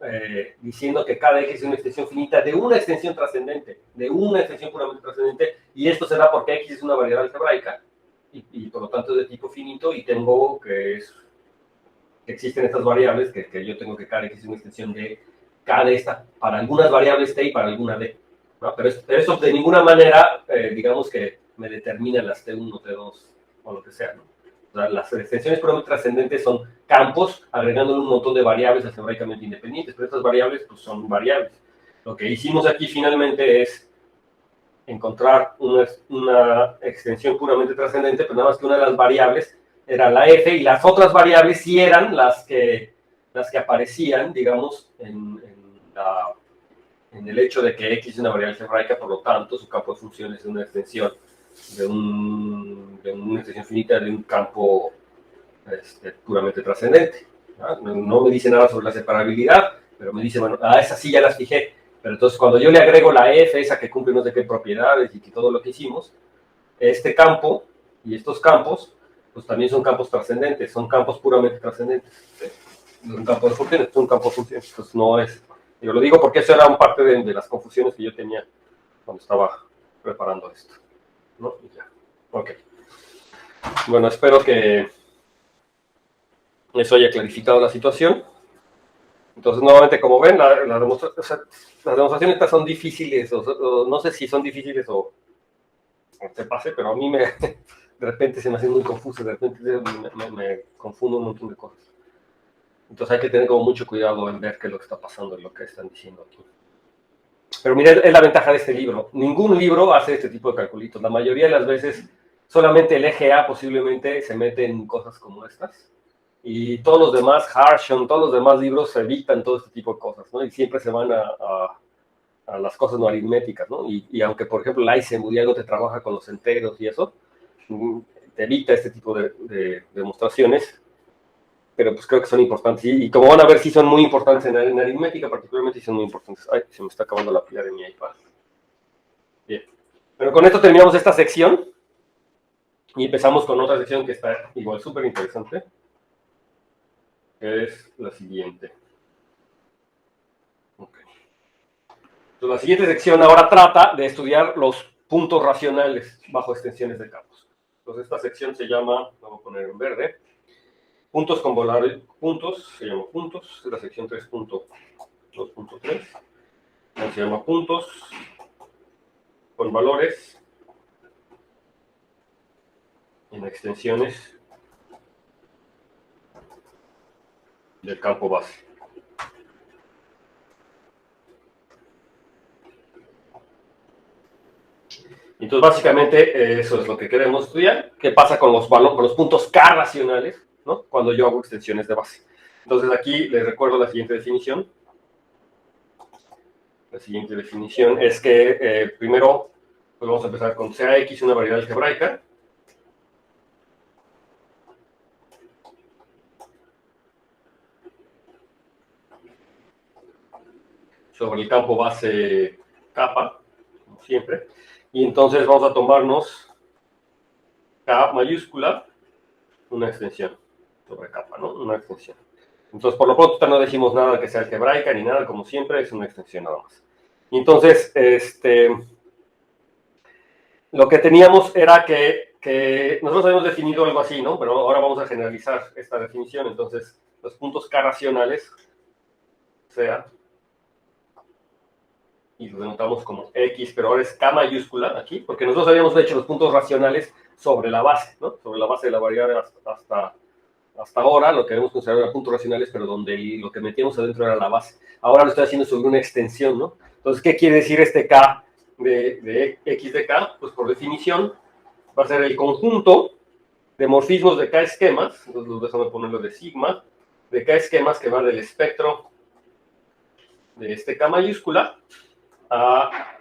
diciendo que cada X es una extensión finita de una extensión trascendente, de una extensión puramente trascendente, y esto se da porque X es una variable algebraica, y por lo tanto es de tipo finito, y tengo que existen estas variables, que yo tengo que cada X es una extensión de cada esta, para algunas variables T y para alguna D. ¿No? Pero eso de ninguna manera, digamos que me determina las T1, T2 o lo que sea, ¿no? O sea, las extensiones puramente trascendentes son campos agregándole un montón de variables algebraicamente independientes, pero estas variables pues, son variables. Lo que hicimos aquí finalmente es encontrar una extensión puramente trascendente, pero nada más que una de las variables era la f, y las otras variables sí eran las que aparecían, digamos, en el hecho de que x es una variable algebraica, por lo tanto, su campo de funciones es una extensión de una extensión finita de un campo puramente trascendente. No me dice nada sobre la separabilidad, pero me dice, bueno, esas sí ya las fijé. Pero entonces cuando yo le agrego la f, esa que cumple no sé qué propiedades y que todo lo que hicimos, este campo y estos campos, pues también son campos trascendentes, son campos puramente trascendentes. Un campo de funciones es un campo de funciones, entonces no es... Yo lo digo porque eso era un parte de las confusiones que yo tenía cuando estaba preparando esto, ¿no? Y ya. Ok. Bueno, espero que eso haya clarificado la situación. Entonces, nuevamente, como ven, las demostraciones estas son difíciles, o no sé si son difíciles o se pase, pero a mí de repente se me hace muy confuso, de repente me confundo un montón de cosas. Entonces hay que tener como mucho cuidado en ver qué es lo que está pasando y lo que están diciendo aquí. Pero mira, es la ventaja de este libro. Ningún libro hace este tipo de calculitos. La mayoría de las veces solamente el eje A posiblemente se mete en cosas como estas. Y todos los demás, Harshon, todos los demás libros se evitan todo este tipo de cosas, ¿no? Y siempre se van a las cosas no aritméticas, ¿no? Y aunque, por ejemplo, Lysenburg y algo te trabaja con los enteros y eso, te evita este tipo de demostraciones, pero pues creo que son importantes. Y como van a ver, sí son muy importantes en aritmética, particularmente sí son muy importantes. Ay, se me está acabando la pila de mi iPad. Bien. Pero con esto terminamos esta sección y empezamos con otra sección que está igual súper interesante, que es la siguiente. Okay. Entonces, la siguiente sección ahora trata de estudiar los puntos racionales bajo extensiones de campos. Entonces, esta sección se llama, vamos a poner en verde, puntos con valores, puntos, se llama puntos, es la sección 3.2.3, se llama puntos con valores en extensiones del campo base. Entonces, básicamente, eso es lo que queremos estudiar. ¿Qué pasa con los puntos K racionales, ¿no? Cuando yo hago extensiones de base? Entonces, aquí les recuerdo la siguiente definición. La siguiente definición es que, primero, pues vamos a empezar con CAX, una variedad algebraica. Sobre el campo base kappa, como siempre. Y entonces vamos a tomarnos K mayúscula, una extensión sobre kappa, ¿no? Una extensión. Entonces, por lo pronto, no decimos nada que sea algebraica ni nada, como siempre, es una extensión nada más. Y entonces, lo que teníamos era que nosotros habíamos definido algo así, ¿no? Pero ahora vamos a generalizar esta definición. Entonces, los puntos K racionales, sea, y lo denotamos como X, pero ahora es K mayúscula aquí, porque nosotros habíamos hecho los puntos racionales sobre la base, ¿no? Sobre la base de la variable hasta ahora, lo que habíamos considerado eran puntos racionales, pero donde lo que metíamos adentro era la base. Ahora lo estoy haciendo sobre una extensión, ¿no? Entonces, ¿qué quiere decir este K de X de K? Pues por definición va a ser el conjunto de morfismos de K esquemas, entonces déjame ponerlo de sigma, de K esquemas que va del espectro de este K mayúscula a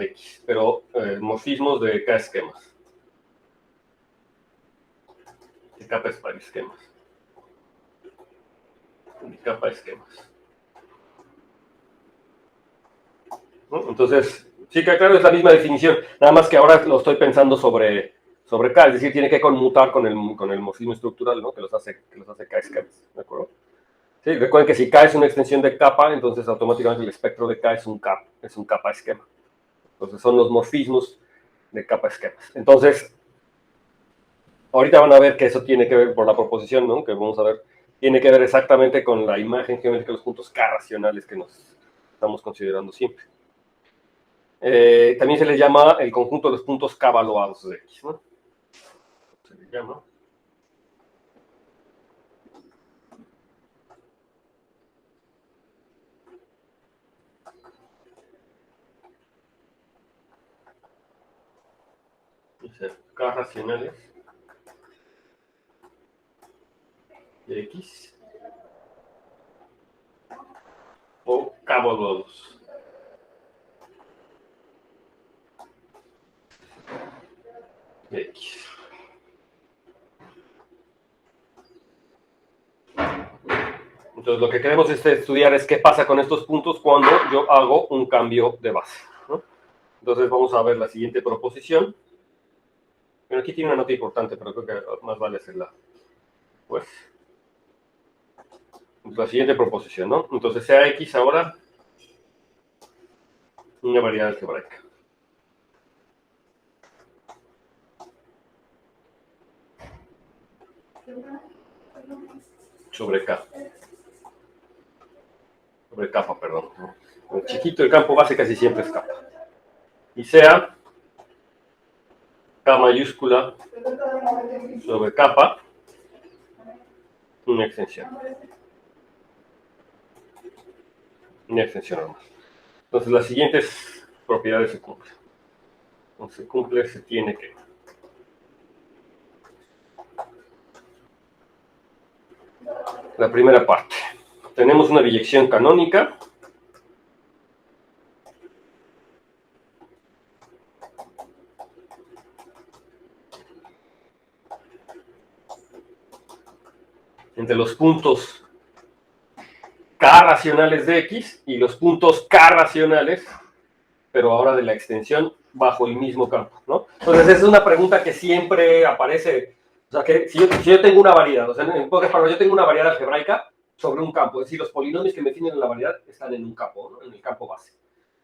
X, pero morfismos de K esquemas. De capa esquemas. De capa esquemas. ¿No? Entonces, sí que claro, es la misma definición, nada más que ahora lo estoy pensando sobre K, es decir, tiene que conmutar con el morfismo estructural, ¿no? Que los hace K esquemas, ¿de acuerdo? Sí, recuerden que si K es una extensión de capa, entonces automáticamente el espectro de K es un capa esquema. Entonces son los morfismos de capa esquemas. Entonces, ahorita van a ver que eso tiene que ver por la proposición, ¿no? Que vamos a ver, tiene que ver exactamente con la imagen geométrica de los puntos K racionales que nos estamos considerando siempre. También se le llama el conjunto de los puntos K evaluados de X, ¿no? Se le llama. Dice K racionales de X o K evaluados. De X. Entonces, lo que queremos estudiar es qué pasa con estos puntos cuando yo hago un cambio de base, ¿no? Entonces, vamos a ver la siguiente proposición. Bueno, aquí tiene una nota importante, pero creo que más vale hacerla. Pues, la siguiente proposición, ¿no? Entonces, sea X ahora una variedad algebraica. Sobre K. Sobre capa, perdón. El chiquito, el campo base casi siempre es capa. Y sea K mayúscula sobre capa, una extensión. Una extensión normal. Entonces, las siguientes propiedades se cumplen. Cuando se cumple, se tiene que. La primera parte. Tenemos una biyección canónica. Entre los puntos K racionales de X y los puntos K racionales, pero ahora de la extensión bajo el mismo campo, ¿no? Entonces, esa es una pregunta que siempre aparece. O sea, que si yo tengo una variedad, o sea, en pocas palabras, yo tengo una variedad algebraica sobre un campo, es decir, los polinomios que me definen la variedad están en un campo, ¿no? En el campo base.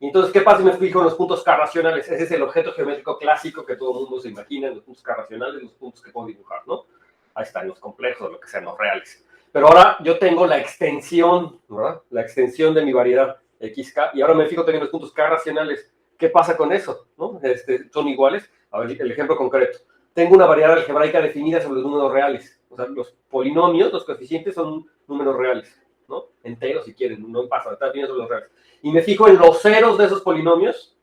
Y entonces, ¿qué pasa si me fijo en los puntos K racionales? Ese es el objeto geométrico clásico que todo el mundo se imagina, los puntos K racionales, los puntos que puedo dibujar, ¿no? Ahí están los complejos, lo que sean los reales. Pero ahora yo tengo la extensión, ¿verdad? La extensión de mi variedad XK, y ahora me fijo también en los puntos K racionales. ¿Qué pasa con eso? ¿No? ¿Son iguales? A ver, el ejemplo concreto. Tengo una variedad algebraica definida sobre los números reales. O sea, los polinomios, los coeficientes son números reales. ¿no? Enteros si quieren, no pasa, está bien sobre los reales. Y me fijo en los ceros de esos polinomios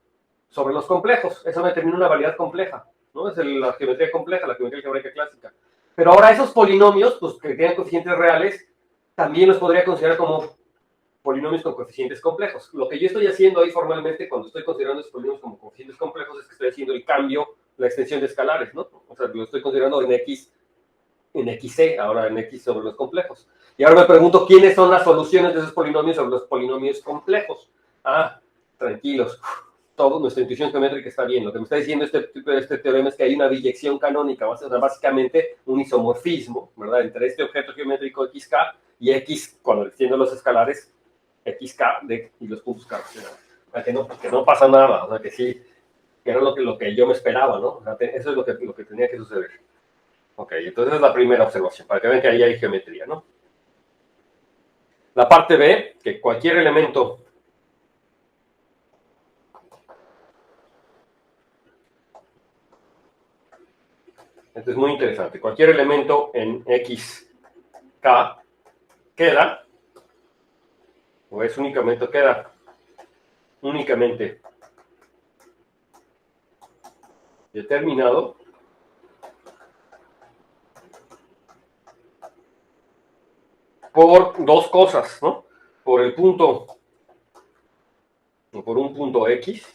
sobre los complejos. Eso me determina una variedad compleja, ¿no? Es la geometría compleja, la geometría algebraica clásica. Pero ahora esos polinomios, pues que tienen coeficientes reales, también los podría considerar como polinomios con coeficientes complejos. Lo que yo estoy haciendo ahí formalmente cuando estoy considerando esos polinomios como coeficientes complejos es que estoy haciendo el cambio, la extensión de escalares, ¿no? O sea, lo estoy considerando en X, en XC, ahora en X sobre los complejos. Y ahora me pregunto quiénes son las soluciones de esos polinomios sobre los polinomios complejos. Ah, tranquilos, todo, nuestra intuición geométrica está bien. Lo que me está diciendo este teorema es que hay una biyección canónica, o sea, básicamente un isomorfismo, ¿verdad? Entre este objeto geométrico XK y X, cuando extiendo los escalares, XK y los puntos K. O sea, que no pasa nada, o sea, que sí, que era lo que yo me esperaba, ¿no? O sea, eso es lo que tenía que suceder. Ok, entonces es la primera observación, para que vean que ahí hay geometría, ¿no? La parte B, que cualquier elemento esto es muy interesante, cualquier elemento en XK queda, o es únicamente, queda únicamente determinado por dos cosas, ¿no? Por el punto, o por un punto X,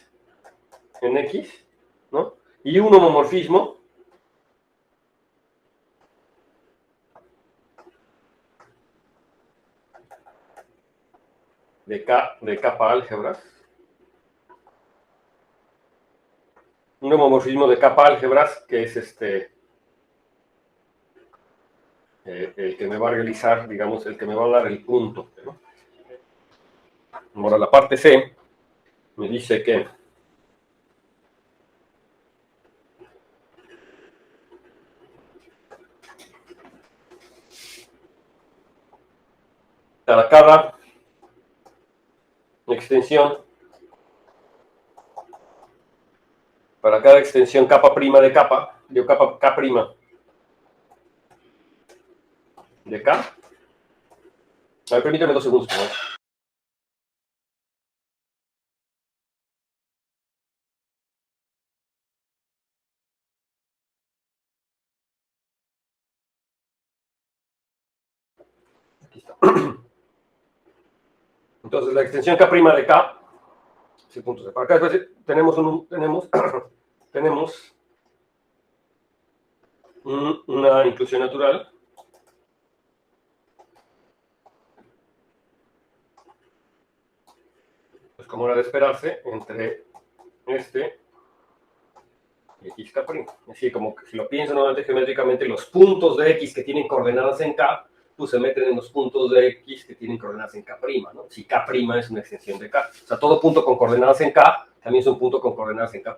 en X, ¿no? Y un homomorfismo de capa álgebras. Un homomorfismo de capa álgebras que es el que me va a realizar, digamos, el que me va a dar el punto, ¿no? Ahora la parte C me dice que para cada extensión capa prima de capa, yo capa K prima de K. A ver, permítame 2 segundos, por favor. Aquí está. Entonces, la extensión K' de K, ese punto de para acá, después tenemos una inclusión natural. Pues como era de esperarse, entre este y XK'. Así como que si lo pienso nuevamente geométricamente, los puntos de X que tienen coordenadas en K, pues se meten en los puntos de X que tienen coordenadas en K', ¿no? Si K' es una extensión de K. O sea, todo punto con coordenadas en K también es un punto con coordenadas en K',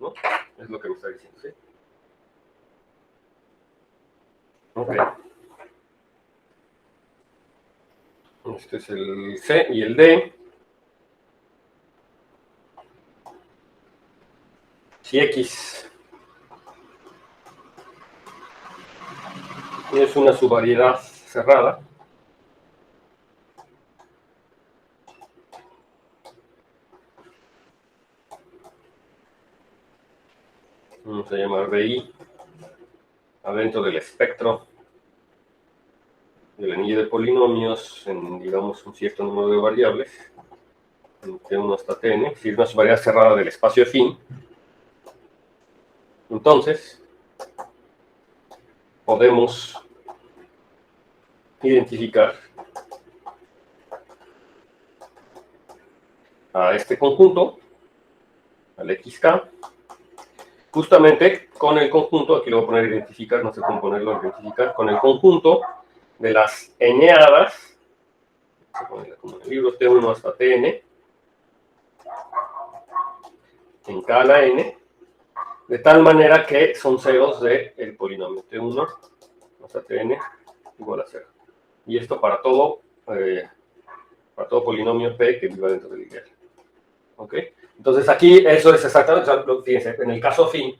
¿no? Es lo que me está diciendo, ¿sí? Ok. Este es el C y el D. Si X es una subvariedad cerrada, vamos a llamar DI, adentro del espectro del anillo de polinomios en, digamos, un cierto número de variables, de T1 hasta Tn, es decir, una subvariedad cerrada del espacio fin. Entonces, podemos identificar a este conjunto, al XK, justamente con el conjunto, aquí lo voy a poner identificar, no sé cómo ponerlo, identificar, con el conjunto de las eneadas, como en el libro T1 hasta Tn, en K a la n, de tal manera que son ceros del polinomio T1 hasta Tn igual a 0. Y esto para todo polinomio P que viva dentro del ideal. ¿Ok? Entonces aquí eso es exactamente, o sea, fíjense, en el caso fin,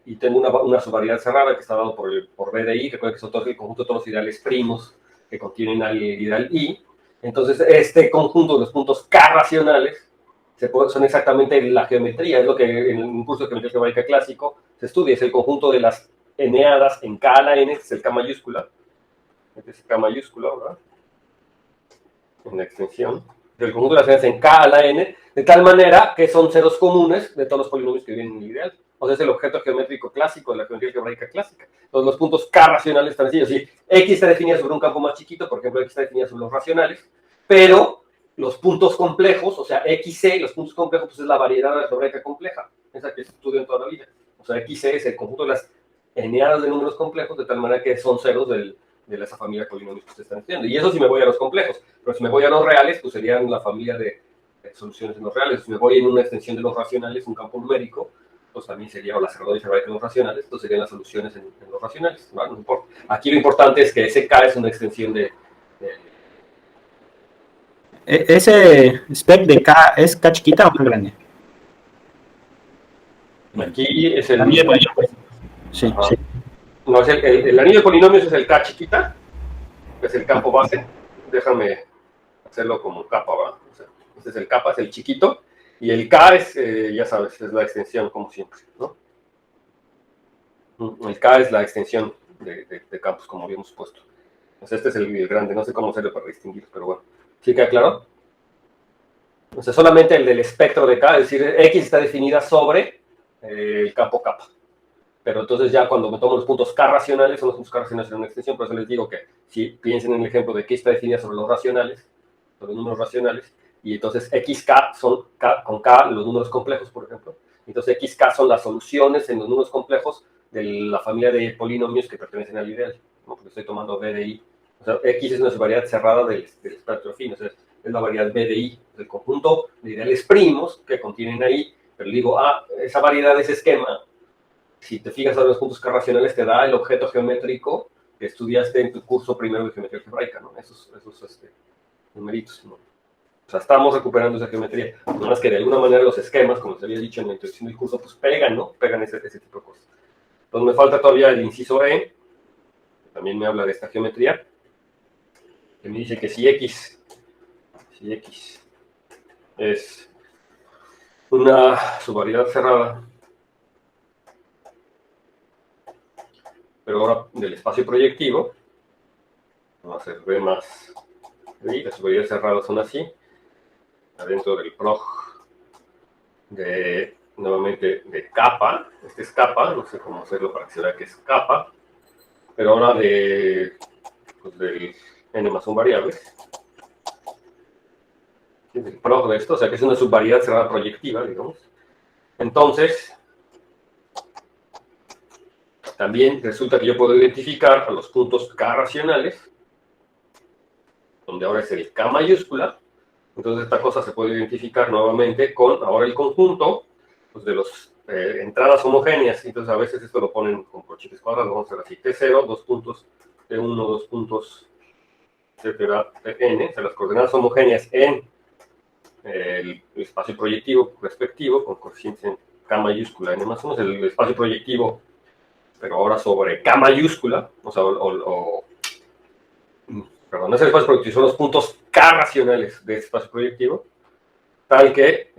y tengo una subvariedad cerrada que está dado por B de I, recuerden que son todos el conjunto de todos los ideales primos que contienen al y al i. Entonces, este conjunto de los puntos k racionales son exactamente la geometría, es lo que en un curso de geometría algebraica clásico se estudia, es el conjunto de las eneadas en k a la n, que es el k mayúscula, este es k mayúscula, ¿verdad? En la extensión, del conjunto de las eneadas en k a la n, de tal manera que son ceros comunes de todos los polinomios que viven en el ideal. O sea, es el objeto geométrico clásico de la geometría algebraica clásica. Entonces, los puntos k racionales están sencillos. Si x está definida sobre un campo más chiquito, por ejemplo, x está definida sobre los racionales, pero los puntos complejos, o sea, xc, los puntos complejos, pues es la variedad algebraica compleja, esa que se estudia en toda la vida. O sea, xc es el conjunto de las eneadas de números complejos, de tal manera que son ceros de esa familia de polinomios que ustedes están estudiando. Y eso si me voy a los complejos, pero si me voy a los reales, pues serían la familia de soluciones en los reales. Si me voy en una extensión de los racionales, un campo numérico, pues también sería, o la cerradura algebraica de los racionales, entonces serían las soluciones en los racionales. ¿No? No importa. Aquí lo importante es que ese K es una extensión de ¿Ese spec de K es K chiquita o K grande? Aquí es el anillo de polinomios. Sí, sí. No, es el anillo de polinomios es el K chiquita, es el campo base. Déjame hacerlo como capa, ¿va? O sea, este es el capa, es el chiquito, y el K es, ya sabes, es la extensión como siempre, ¿no? El K es la extensión de campos, como habíamos puesto. Entonces este es el grande, no sé cómo hacerlo para distinguirlos, pero bueno. ¿Sí queda claro? O sea, solamente el del espectro de K, es decir, X está definida sobre el campo kappa. Pero entonces ya cuando me tomo los puntos K racionales, son los puntos K racionales en una extensión, por eso les digo que si piensen en el ejemplo de que está definida sobre los racionales, sobre los números racionales, y entonces XK son K, con K los números complejos, por ejemplo. Entonces XK son las soluciones en los números complejos de la familia de polinomios que pertenecen al ideal, ¿no? Porque estoy tomando B de I. O sea, X es una variedad cerrada del espectro afín, o sea, es la variedad B de I, del conjunto de ideales primos que contienen ahí, pero digo, esa variedad, ese esquema, si te fijas a los puntos K racionales, te da el objeto geométrico que estudiaste en tu curso primero de geometría algebraica, ¿no? Esos numeritos, ¿no? O sea, estamos recuperando esa geometría. No más que de alguna manera los esquemas, como les había dicho en la introducción del curso, pues pegan, ¿no? Pegan ese tipo de cosas. Entonces me falta todavía el inciso E, que también me habla de esta geometría, que me dice que si X es una subvariedad cerrada, pero ahora del espacio proyectivo, vamos a hacer B más I, las subvariedades cerradas son así, adentro del prog nuevamente de capa, este es capa, no sé cómo hacerlo para que se vea que es capa, pero ahora del n más 1 variables, el prog de esto, o sea que es una subvariedad cerrada proyectiva, digamos. Entonces, también resulta que yo puedo identificar a los puntos K racionales, donde ahora es el K mayúscula. Entonces esta cosa se puede identificar nuevamente con ahora el conjunto pues, de las entradas homogéneas. Entonces a veces esto lo ponen con corchetes cuadrados, vamos a hacer así, T0, 2 puntos, T1, 2 puntos, etcétera, Tn, o sea, las coordenadas homogéneas en el espacio proyectivo respectivo, con coeficientes en K mayúscula, N más 1, es el espacio proyectivo, pero ahora sobre K mayúscula, o sea, perdón, no es el espacio proyectivo, son los puntos K racionales de este espacio proyectivo, tal que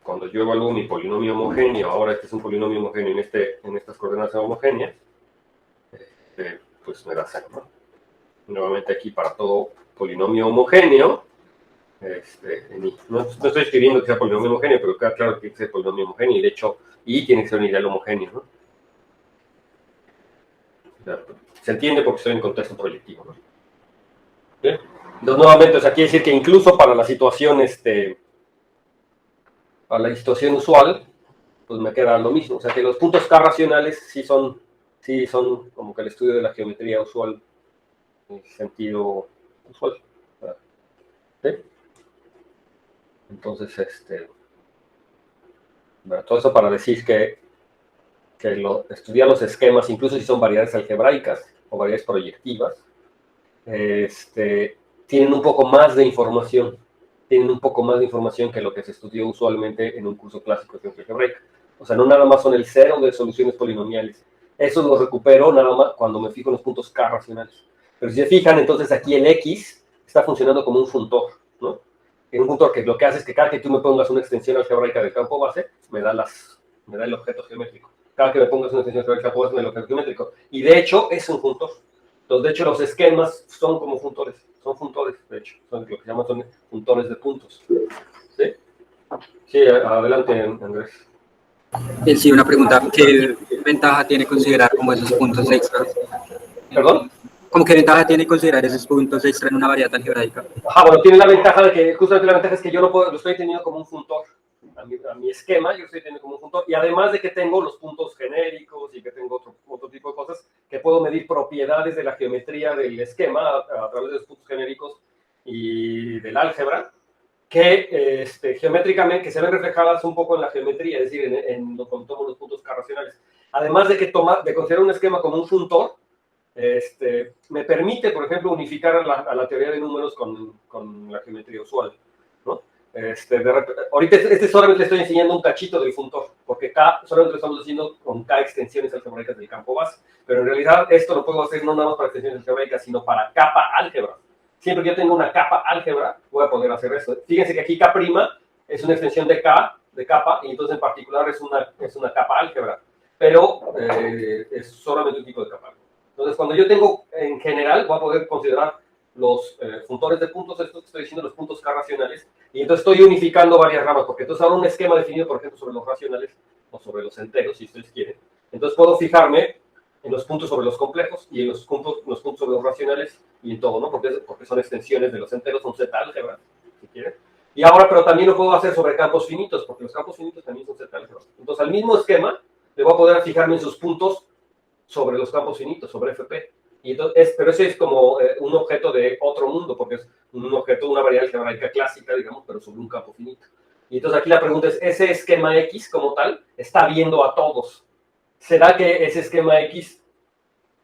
cuando yo evalúo mi polinomio homogéneo, ahora este es un polinomio homogéneo en estas coordenadas homogéneas, pues me da 0, ¿no? Nuevamente aquí para todo polinomio homogéneo, no estoy escribiendo que sea polinomio homogéneo, pero queda claro que tiene que ser polinomio homogéneo, y de hecho, y tiene que ser un ideal homogéneo, ¿no? Se entiende porque estoy en contexto proyectivo, ¿no? ¿Bien? Entonces, nuevamente, o sea, quiere decir que incluso para la situación, para la situación usual, pues me queda lo mismo. O sea, que los puntos K racionales sí son como que el estudio de la geometría usual, en sentido usual. ¿Sí? Entonces, bueno, todo eso para decir que estudiar los esquemas, incluso si son variedades algebraicas o variedades proyectivas, tienen un poco más de información. Tienen un poco más de información que lo que se estudió usualmente en un curso clásico de geometría algebraica. O sea, no nada más son el cero de soluciones polinomiales, Eso lo recupero nada más cuando me fijo en los puntos K racionales. Pero si se fijan, entonces aquí el X está funcionando como un funtor, ¿no? En un funtor que lo que hace es que cada que tú me pongas una extensión algebraica del campo base, me da el objeto geométrico. Cada que me pongas una extensión algebraica del campo base, me da el objeto geométrico. Y de hecho, es un funtor. Entonces, de hecho, los esquemas son como funtores. Son funtores, de hecho. Son lo que se llaman son funtores de puntos. ¿Sí? Sí, adelante, Andrés. Sí, una pregunta. ¿Qué ventaja tiene considerar como esos puntos extra? ¿Perdón? ¿Cómo qué ventaja tiene considerar esos puntos extra en una variedad algebraica? Bueno, tiene la ventaja de que, justamente la ventaja es que yo lo estoy teniendo como un funtor. A mi esquema yo lo estoy teniendo como un funtor. Y además de que tengo los puntos genéricos y que tengo otro tipo de cosas, que puedo medir propiedades de la geometría del esquema a través de los puntos genéricos y del álgebra, que geométricamente que se ven reflejadas un poco en la geometría, es decir, cuando tomo los puntos K racionales. Además de considerar un esquema como un funtor, me permite, por ejemplo, unificar a la teoría de números con la geometría usual, ¿no? Ahorita solamente le estoy enseñando un cachito del funtor, porque K solamente lo estamos haciendo con K extensiones algebraicas del campo base, pero en realidad esto lo puedo hacer no nada más para extensiones algebraicas, sino para capa álgebra. Siempre que yo tenga una capa álgebra, voy a poder hacer eso. Fíjense que aquí K' es una extensión de K, de capa, y entonces en particular es una capa álgebra, pero es solamente un tipo de capa. Entonces, cuando yo tengo, en general, voy a poder considerar los funtores de puntos, estos que estoy diciendo, los puntos K racionales, y entonces estoy unificando varias ramas, porque entonces ahora un esquema definido, por ejemplo, sobre los racionales, o sobre los enteros, si ustedes quieren, entonces puedo fijarme en los puntos sobre los complejos, y en los puntos sobre los racionales, y en todo, ¿no? Porque son extensiones de los enteros, son Z álgebra, si quieren. Y ahora, pero también lo puedo hacer sobre campos finitos, porque los campos finitos también son Z álgebra. Entonces, al mismo esquema, le voy a poder fijarme en sus puntos sobre los campos finitos, sobre FP. Y entonces, pero ese es como un objeto de otro mundo, porque es un objeto, una variedad algebraica clásica, digamos, pero sobre un campo finito. Y entonces aquí la pregunta es, ¿ese esquema X como tal está viendo a todos? ¿Será que ese esquema X,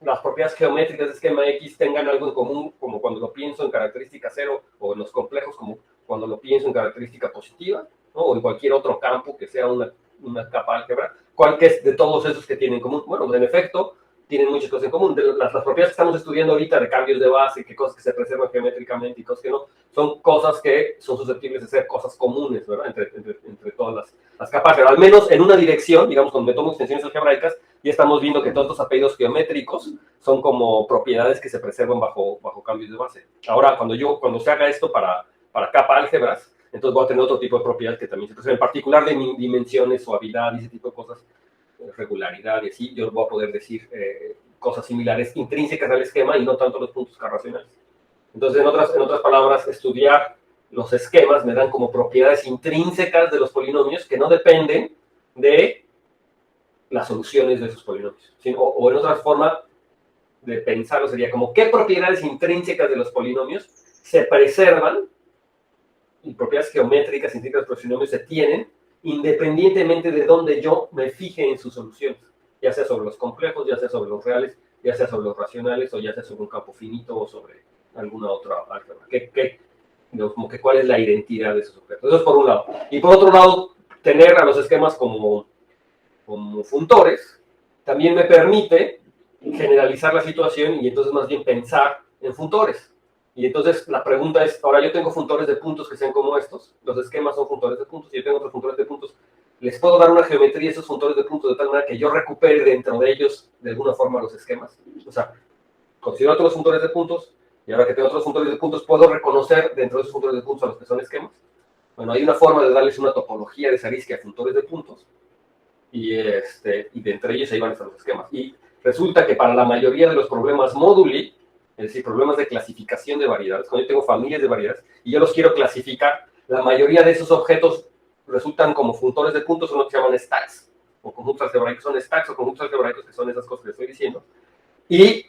las propiedades geométricas de esquema X tengan algo en común, como cuando lo pienso en característica cero, o en los complejos, como cuando lo pienso en característica positiva, ¿no? O en cualquier otro campo que sea una capa álgebra? ¿Cuál que es de todos esos que tienen en común? Bueno, en efecto, tienen muchas cosas en común. Las propiedades que estamos estudiando ahorita de cambios de base, que cosas que se preservan geométricamente y cosas que no, son cosas que son susceptibles de ser cosas comunes, ¿verdad? Entre todas las capas, pero al menos en una dirección, digamos, cuando me tomo extensiones algebraicas, ya estamos viendo que todos los apellidos geométricos son como propiedades que se preservan bajo cambios de base. Ahora, cuando se haga esto para capa álgebras, entonces voy a tener otro tipo de propiedades que también se preservan, en particular de dimensiones, suavidad y ese tipo de cosas, regularidad y así, yo voy a poder decir cosas similares intrínsecas al esquema y no tanto los puntos K racionales. Entonces, en otras palabras, estudiar los esquemas me dan como propiedades intrínsecas de los polinomios que no dependen de las soluciones de esos polinomios. ¿Sí? O en otra forma de pensarlo sería como qué propiedades intrínsecas de los polinomios se preservan y propiedades geométricas intrínsecas de los polinomios se tienen independientemente de dónde yo me fije en sus soluciones, ya sea sobre los complejos, ya sea sobre los reales, ya sea sobre los racionales, o ya sea sobre un campo finito o sobre alguna otra álgebra. Como que cuál es la identidad de esos objetos. Eso es por un lado. Y por otro lado, tener a los esquemas como funtores también me permite generalizar la situación y entonces más bien pensar en funtores. Y entonces la pregunta es, ahora yo tengo funtores de puntos que sean como estos, los esquemas son funtores de puntos, y yo tengo otros funtores de puntos, les puedo dar una geometría a esos funtores de puntos de tal manera que yo recupere dentro de ellos de alguna forma los esquemas. O sea, considero otros funtores de puntos, y ahora que tengo otros funtores de puntos, puedo reconocer dentro de esos funtores de puntos a los que son esquemas. Bueno, hay una forma de darles una topología de Zariski a funtores de puntos, y de entre ellos ahí van a estar los esquemas. Y resulta que para la mayoría de los problemas móduli, es decir, problemas de clasificación de variedades, cuando yo tengo familias de variedades y yo los quiero clasificar, la mayoría de esos objetos resultan como funtores de puntos, son lo que se llaman stacks, o conjuntos algebraicos son stacks, o conjuntos algebraicos que son esas cosas que les estoy diciendo. Y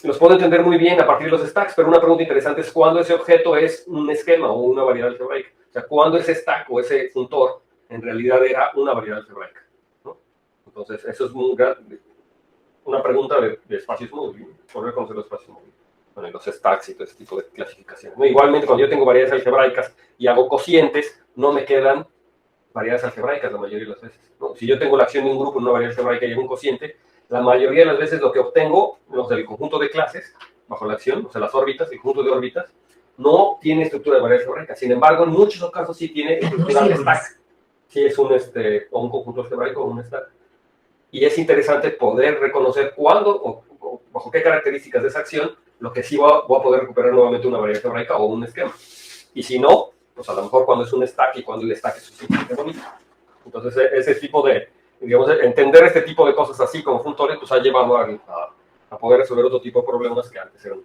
los puedo entender muy bien a partir de los stacks, pero una pregunta interesante es cuándo ese objeto es un esquema o una variedad algebraica. O sea, cuándo ese stack o ese funtor en realidad era una variedad algebraica, ¿no? Entonces, eso es una pregunta de espacios móviles, poder conocer los espacios móviles, bueno, los stacks y todo ese tipo de clasificaciones. ¿No? Igualmente, cuando yo tengo variedades algebraicas y hago cocientes, no me quedan variedades algebraicas la mayoría de las veces, ¿no? Si yo tengo la acción de un grupo en una variedad algebraica y hago un cociente, la mayoría de las veces lo que obtengo, los del conjunto de clases, bajo la acción, o sea, las órbitas, el conjunto de órbitas, no tiene estructura de variedad algebraica. Sin embargo, en muchos casos sí tiene estructura de stack. Sí es un conjunto algebraico o un stack. Y es interesante poder reconocer cuándo o bajo qué características de esa acción, lo que sí voy a poder recuperar nuevamente una variedad algebraica o un esquema. Y si no, pues a lo mejor cuando es un stack y cuando el stack es suficientemente bonito. Entonces, ese tipo de, digamos, entender este tipo de cosas así como funtores, pues ha llevado a poder resolver otro tipo de problemas que antes eran.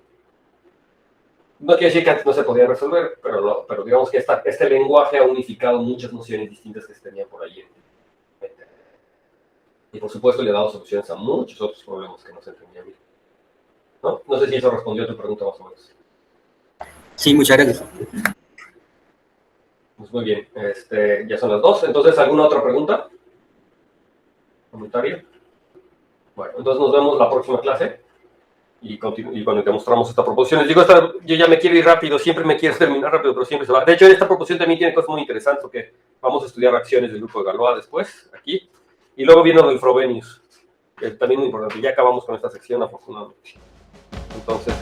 No quiere decir que antes no se podían resolver, pero digamos que este lenguaje ha unificado muchas nociones distintas que se tenían por allí. Y por supuesto le ha dado soluciones a muchos otros problemas que no se entendían bien. ¿No? No sé si eso respondió a tu pregunta más o menos. Sí, muchas gracias. Pues muy bien, ya son las 2. Entonces, ¿alguna otra pregunta? ¿Comentario? Bueno, entonces nos vemos la próxima clase y bueno, demostramos esta proposición. Les digo, yo ya me quiero ir rápido, siempre me quiero terminar rápido, pero siempre se va. De hecho, esta proposición también tiene cosas muy interesantes, porque vamos a estudiar reacciones del grupo de Galois después, aquí, y luego viene lo del Frobenius, que es también muy importante. Ya acabamos con esta sección, afortunadamente. Entonces,